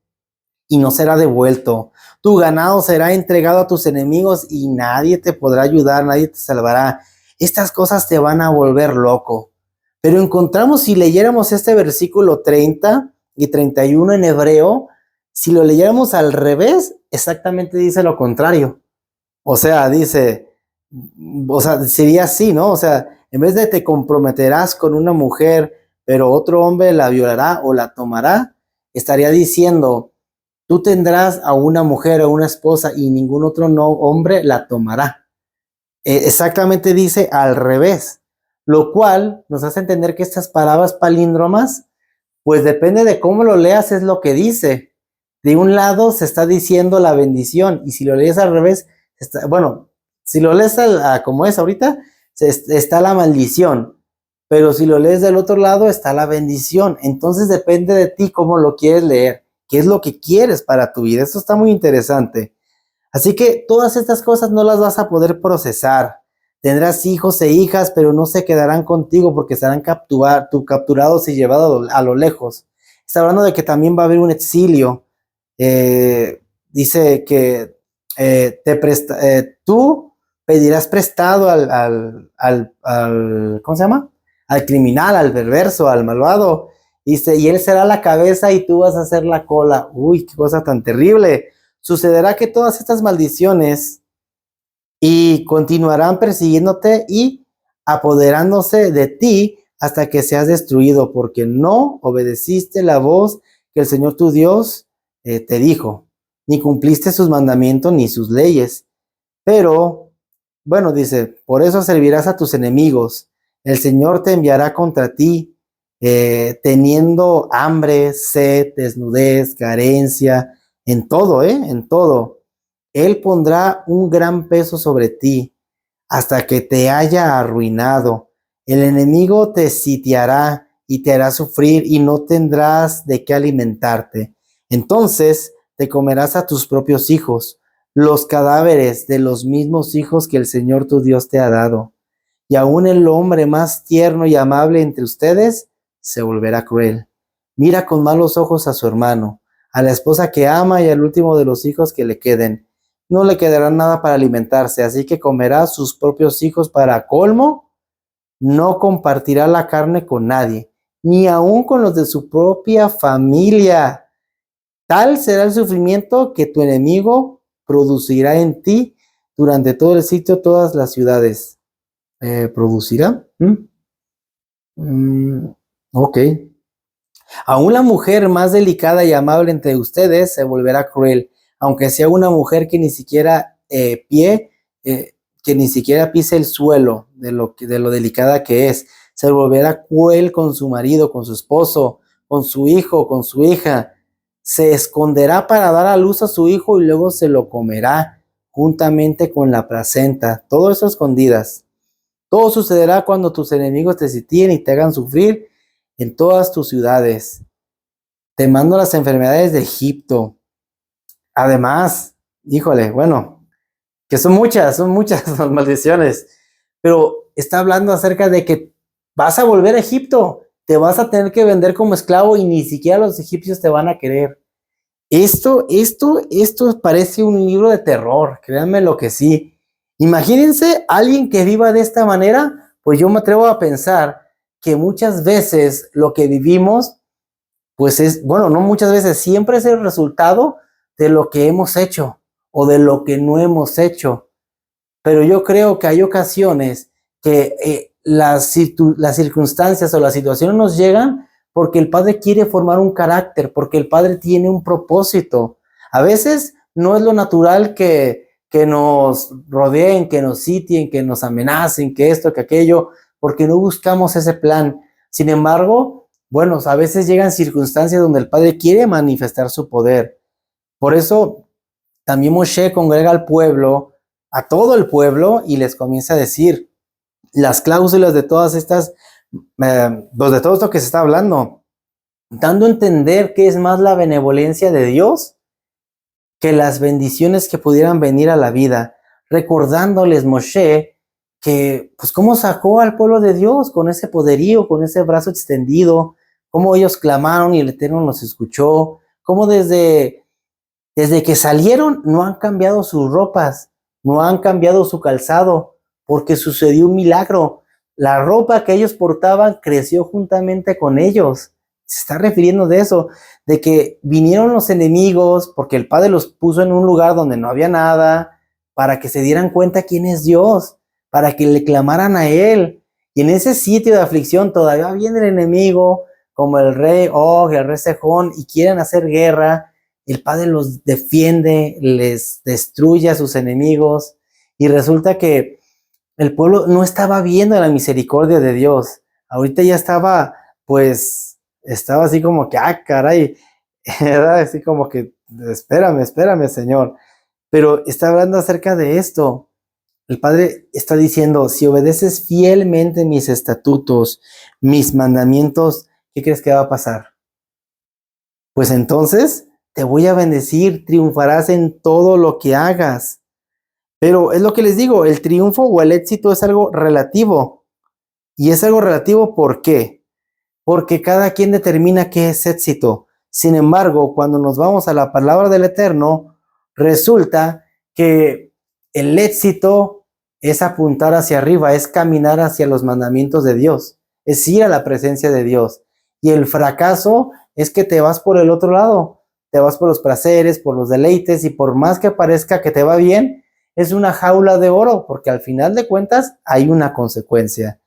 y no será devuelto. Tu ganado será entregado a tus enemigos y nadie te podrá ayudar, nadie te salvará. Estas cosas te van a volver loco. Pero encontramos, si leyéramos este versículo 30 y 31 en hebreo, si lo leyéramos al revés, exactamente dice lo contrario. O sea, sería así, ¿no? O sea, en vez de te comprometerás con una mujer, pero otro hombre la violará o la tomará, estaría diciendo, tú tendrás a una mujer o una esposa y ningún otro hombre la tomará. Exactamente dice al revés, lo cual nos hace entender que estas palabras palíndromas, pues depende de cómo lo leas, es lo que dice. De un lado se está diciendo la bendición, y si lo lees al revés, si lo lees como es ahorita, está la maldición, pero si lo lees del otro lado, está la bendición. Entonces depende de ti cómo lo quieres leer, qué es lo que quieres para tu vida. Esto está muy interesante. Así que todas estas cosas no las vas a poder procesar. Tendrás hijos e hijas, pero no se quedarán contigo porque serán capturados y llevados a lo lejos. Está hablando de que también va a haber un exilio. Dice que tú pedirás prestado ¿cómo se llama? Al criminal, al perverso, al malvado. Dice, y él será la cabeza y tú vas a ser la cola. Uy, qué cosa tan terrible. Sucederá que todas estas maldiciones y continuarán persiguiéndote y apoderándose de ti hasta que seas destruido, porque no obedeciste la voz que el Señor tu Dios te dijo, ni cumpliste sus mandamientos ni sus leyes. Pero, bueno, dice, por eso servirás a tus enemigos. El Señor te enviará contra ti, teniendo hambre, sed, desnudez, carencia, en todo, en todo. Él pondrá un gran peso sobre ti hasta que te haya arruinado. El enemigo te sitiará y te hará sufrir y no tendrás de qué alimentarte. Entonces te comerás a tus propios hijos, los cadáveres de los mismos hijos que el Señor tu Dios te ha dado. Y aún el hombre más tierno y amable entre ustedes se volverá cruel. Mira con malos ojos a su hermano, a la esposa que ama y al último de los hijos que le queden. No le quedará nada para alimentarse, así que comerá sus propios hijos para colmo. No compartirá la carne con nadie, ni aun con los de su propia familia. Tal será el sufrimiento que tu enemigo producirá en ti durante todo el sitio, todas las ciudades. ¿Producirá? Ok. Aún la mujer más delicada y amable entre ustedes se volverá cruel, aunque sea una mujer que ni siquiera que ni siquiera pise el suelo de lo delicada que es. Se volverá cruel con su marido, con su esposo, con su hijo, con su hija. Se esconderá para dar a luz a su hijo y luego se lo comerá juntamente con la placenta. Todo eso a escondidas. Todo sucederá cuando tus enemigos te sitien y te hagan sufrir en todas tus ciudades. te mando las enfermedades de Egipto. Además, híjole, bueno, que son muchas las maldiciones, pero está hablando acerca de que vas a volver a Egipto, te vas a tener que vender como esclavo y ni siquiera los egipcios te van a querer. Esto parece un libro de terror, créanme lo que sí. Imagínense alguien que viva de esta manera, pues yo me atrevo a pensar que muchas veces lo que vivimos, pues es, bueno, no muchas veces, siempre es el resultado de lo que hemos hecho o de lo que no hemos hecho. Pero yo creo que hay ocasiones que las circunstancias o las situaciones nos llegan porque el Padre quiere formar un carácter, porque el Padre tiene un propósito. A veces no es lo natural que nos rodeen, que nos sitien, que nos amenacen, que esto, que aquello, porque no buscamos ese plan. Sin embargo, bueno, a veces llegan circunstancias donde el Padre quiere manifestar su poder. Por eso también Moshe congrega al pueblo, a todo el pueblo, y les comienza a decir las cláusulas de todas estas, pues de todo esto que se está hablando, dando a entender que es más la benevolencia de Dios que las bendiciones que pudieran venir a la vida, recordándoles Moshe que, pues, cómo sacó al pueblo de Dios con ese poderío, con ese brazo extendido, cómo ellos clamaron y el Eterno los escuchó, cómo desde que salieron no han cambiado sus ropas, no han cambiado su calzado, porque sucedió un milagro. La ropa que ellos portaban creció juntamente con ellos. Se está refiriendo de eso, de que vinieron los enemigos, porque el Padre los puso en un lugar donde no había nada, para que se dieran cuenta quién es Dios, para que le clamaran a Él. Y en ese sitio de aflicción todavía viene el enemigo, como el rey Og, el rey Sejón, y quieren hacer guerra. El Padre los defiende, les destruye a sus enemigos, y resulta que el pueblo no estaba viendo la misericordia de Dios. Ahorita ya estaba, pues, estaba así como que, caray, era así como que, espérame, Señor. Pero está hablando acerca de esto. El Padre está diciendo, si obedeces fielmente mis estatutos, mis mandamientos, ¿qué crees que va a pasar? Pues entonces te voy a bendecir, triunfarás en todo lo que hagas. Pero es lo que les digo, el triunfo o el éxito es algo relativo. Y es algo relativo, ¿por qué? Porque cada quien determina qué es éxito. Sin embargo, cuando nos vamos a la palabra del Eterno, resulta que el éxito es apuntar hacia arriba, es caminar hacia los mandamientos de Dios, es ir a la presencia de Dios. Y el fracaso es que te vas por el otro lado, te vas por los placeres, por los deleites, y por más que parezca que te va bien, es una jaula de oro, porque al final de cuentas hay una consecuencia.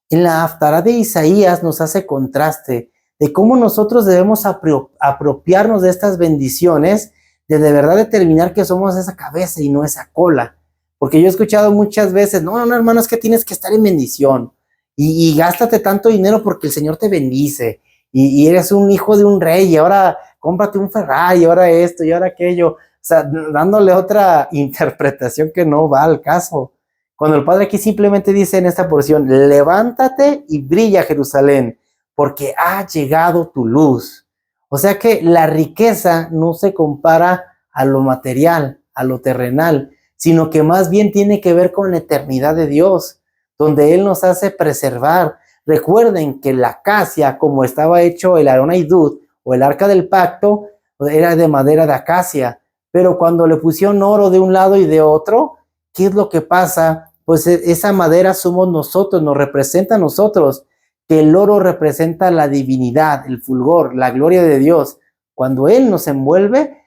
En la Haftará de Isaías nos hace contraste de cómo nosotros debemos apropiarnos de estas bendiciones, de verdad determinar que somos esa cabeza y no esa cola. Porque yo he escuchado muchas veces, no, hermano, es que tienes que estar en bendición y gástate tanto dinero porque el Señor te bendice y eres un hijo de un rey y ahora cómprate un Ferrari y ahora esto y ahora aquello. O sea, dándole otra interpretación que no va al caso. Cuando el Padre aquí simplemente dice en esta porción, levántate y brilla Jerusalén, porque ha llegado tu luz. O sea que la riqueza no se compara a lo material, a lo terrenal, sino que más bien tiene que ver con la eternidad de Dios, donde Él nos hace preservar. Recuerden que la acacia, como estaba hecho el Arón Aidud o el arca del pacto, era de madera de acacia, pero cuando le pusieron oro de un lado y de otro, ¿qué es lo que pasa? Pues esa madera somos nosotros, nos representa a nosotros, que el oro representa la divinidad, el fulgor, la gloria de Dios. Cuando Él nos envuelve,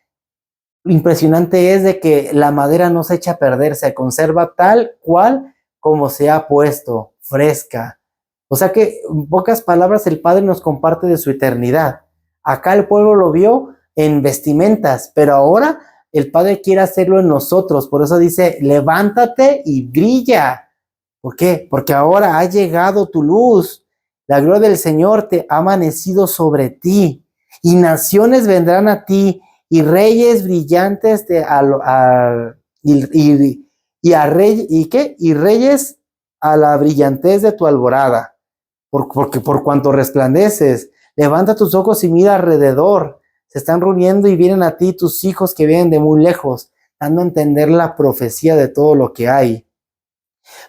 lo impresionante es de que la madera no se echa a perder, se conserva tal cual como se ha puesto, fresca. O sea que, en pocas palabras, el Padre nos comparte de su eternidad. Acá el pueblo lo vio en vestimentas, pero ahora el Padre quiere hacerlo en nosotros. Por eso dice, levántate y brilla. ¿Por qué? Porque ahora ha llegado tu luz. La gloria del Señor te ha amanecido sobre ti. Y naciones vendrán a ti y reyes brillantes y reyes a la brillantez de tu alborada, porque por cuanto resplandeces, Levanta tus ojos y mira alrededor. Se están reuniendo y vienen a ti tus hijos que vienen de muy lejos, dando a entender la profecía de todo lo que hay.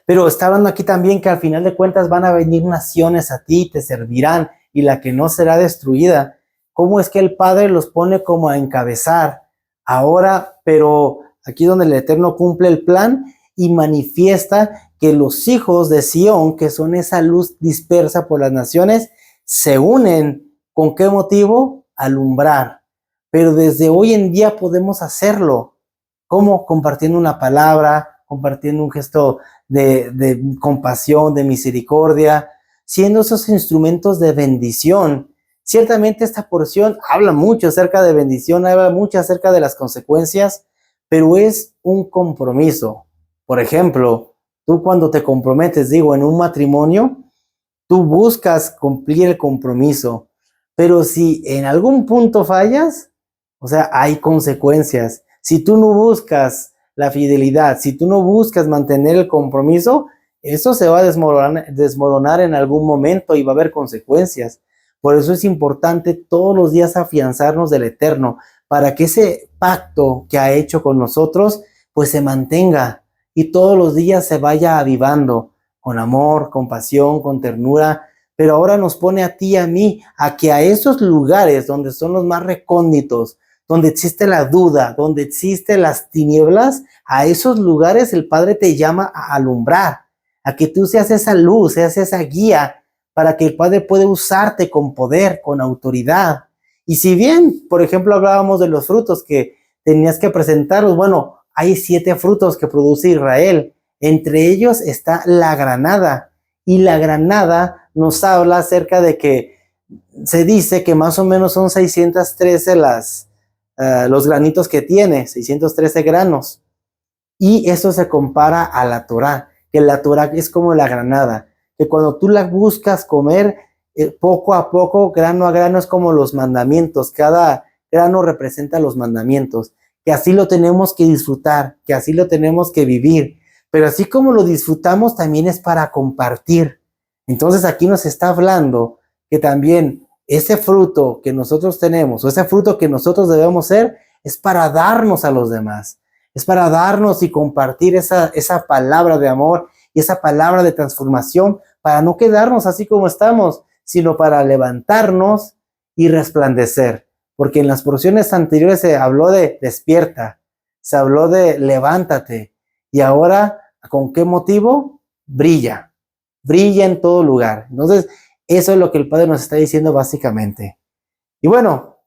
Pero está hablando aquí también que al final de cuentas van a venir naciones a ti, te servirán, y la que no será destruida. ¿Cómo es que el Padre los pone como a encabezar? Ahora, pero aquí donde el Eterno cumple el plan y manifiesta que los hijos de Sión, que son esa luz dispersa por las naciones, se unen. ¿Con qué motivo? Alumbrar. Pero desde hoy en día podemos hacerlo. ¿Cómo? Compartiendo una palabra, compartiendo un gesto de compasión, de misericordia, siendo esos instrumentos de bendición. Ciertamente esta porción habla mucho acerca de bendición, habla mucho acerca de las consecuencias, pero es un compromiso. Por ejemplo, tú cuando te comprometes, digo, en un matrimonio, tú buscas cumplir el compromiso, pero si en algún punto fallas, o sea, hay consecuencias. Si tú no buscas la fidelidad, si tú no buscas mantener el compromiso, eso se va a desmoronar en algún momento y va a haber consecuencias. Por eso es importante todos los días afianzarnos del Eterno, para que ese pacto que ha hecho con nosotros, pues se mantenga y todos los días se vaya avivando con amor, con pasión, con ternura. Pero ahora nos pone a ti y a mí a que a esos lugares donde son los más recónditos, donde existe la duda, donde existen las tinieblas, a esos lugares el Padre te llama a alumbrar, a que tú seas esa luz, seas esa guía, para que el Padre pueda usarte con poder, con autoridad. Y si bien, por ejemplo, hablábamos de los frutos que tenías que presentarlos, bueno, hay 7 frutos que produce Israel. Entre ellos está la granada. Y la granada nos habla acerca de que se dice que más o menos son 613 los granitos que tiene, 613 granos. Y eso se compara a la Torá, que la Torá es como la granada, que cuando tú la buscas comer, poco a poco, grano a grano, es como los mandamientos. Cada grano representa los mandamientos, que así lo tenemos que disfrutar, que así lo tenemos que vivir. Pero así como lo disfrutamos, también es para compartir. Entonces aquí nos está hablando que también ese fruto que nosotros tenemos, o ese fruto que nosotros debemos ser, es para darnos a los demás. Es para darnos y compartir esa palabra de amor y esa palabra de transformación, para no quedarnos así como estamos, sino para levantarnos y resplandecer. Porque en las porciones anteriores se habló de despierta, se habló de levántate, y ahora, ¿con qué motivo? Brilla, brilla en todo lugar. Entonces, eso es lo que el Padre nos está diciendo básicamente. Y bueno,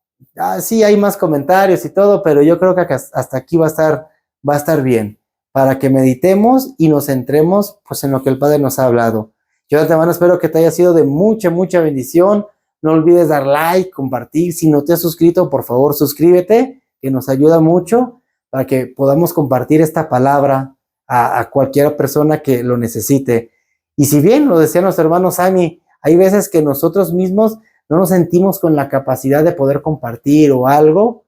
sí hay más comentarios y todo, pero yo creo que hasta aquí va a estar bien, para que meditemos y nos centremos pues en lo que el Padre nos ha hablado. Yo de antemano espero que te haya sido de mucha bendición. No olvides dar like, compartir. Si no te has suscrito, por favor suscríbete, que nos ayuda mucho para que podamos compartir esta palabra a cualquier persona que lo necesite. Y si bien lo decía nuestro hermano Sammy, hay veces que nosotros mismos no nos sentimos con la capacidad de poder compartir o algo,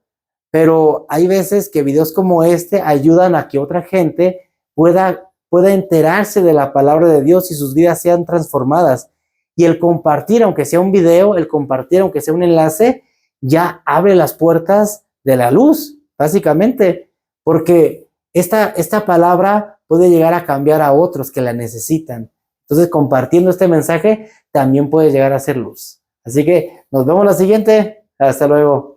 pero hay veces que videos como este ayudan a que otra gente pueda enterarse de la palabra de Dios y sus vidas sean transformadas. Y el compartir, aunque sea un video, el compartir, aunque sea un enlace, ya abre las puertas de la luz, básicamente, porque esta palabra puede llegar a cambiar a otros que la necesitan. Entonces, compartiendo este mensaje, también puede llegar a ser luz. Así que nos vemos la siguiente. Hasta luego.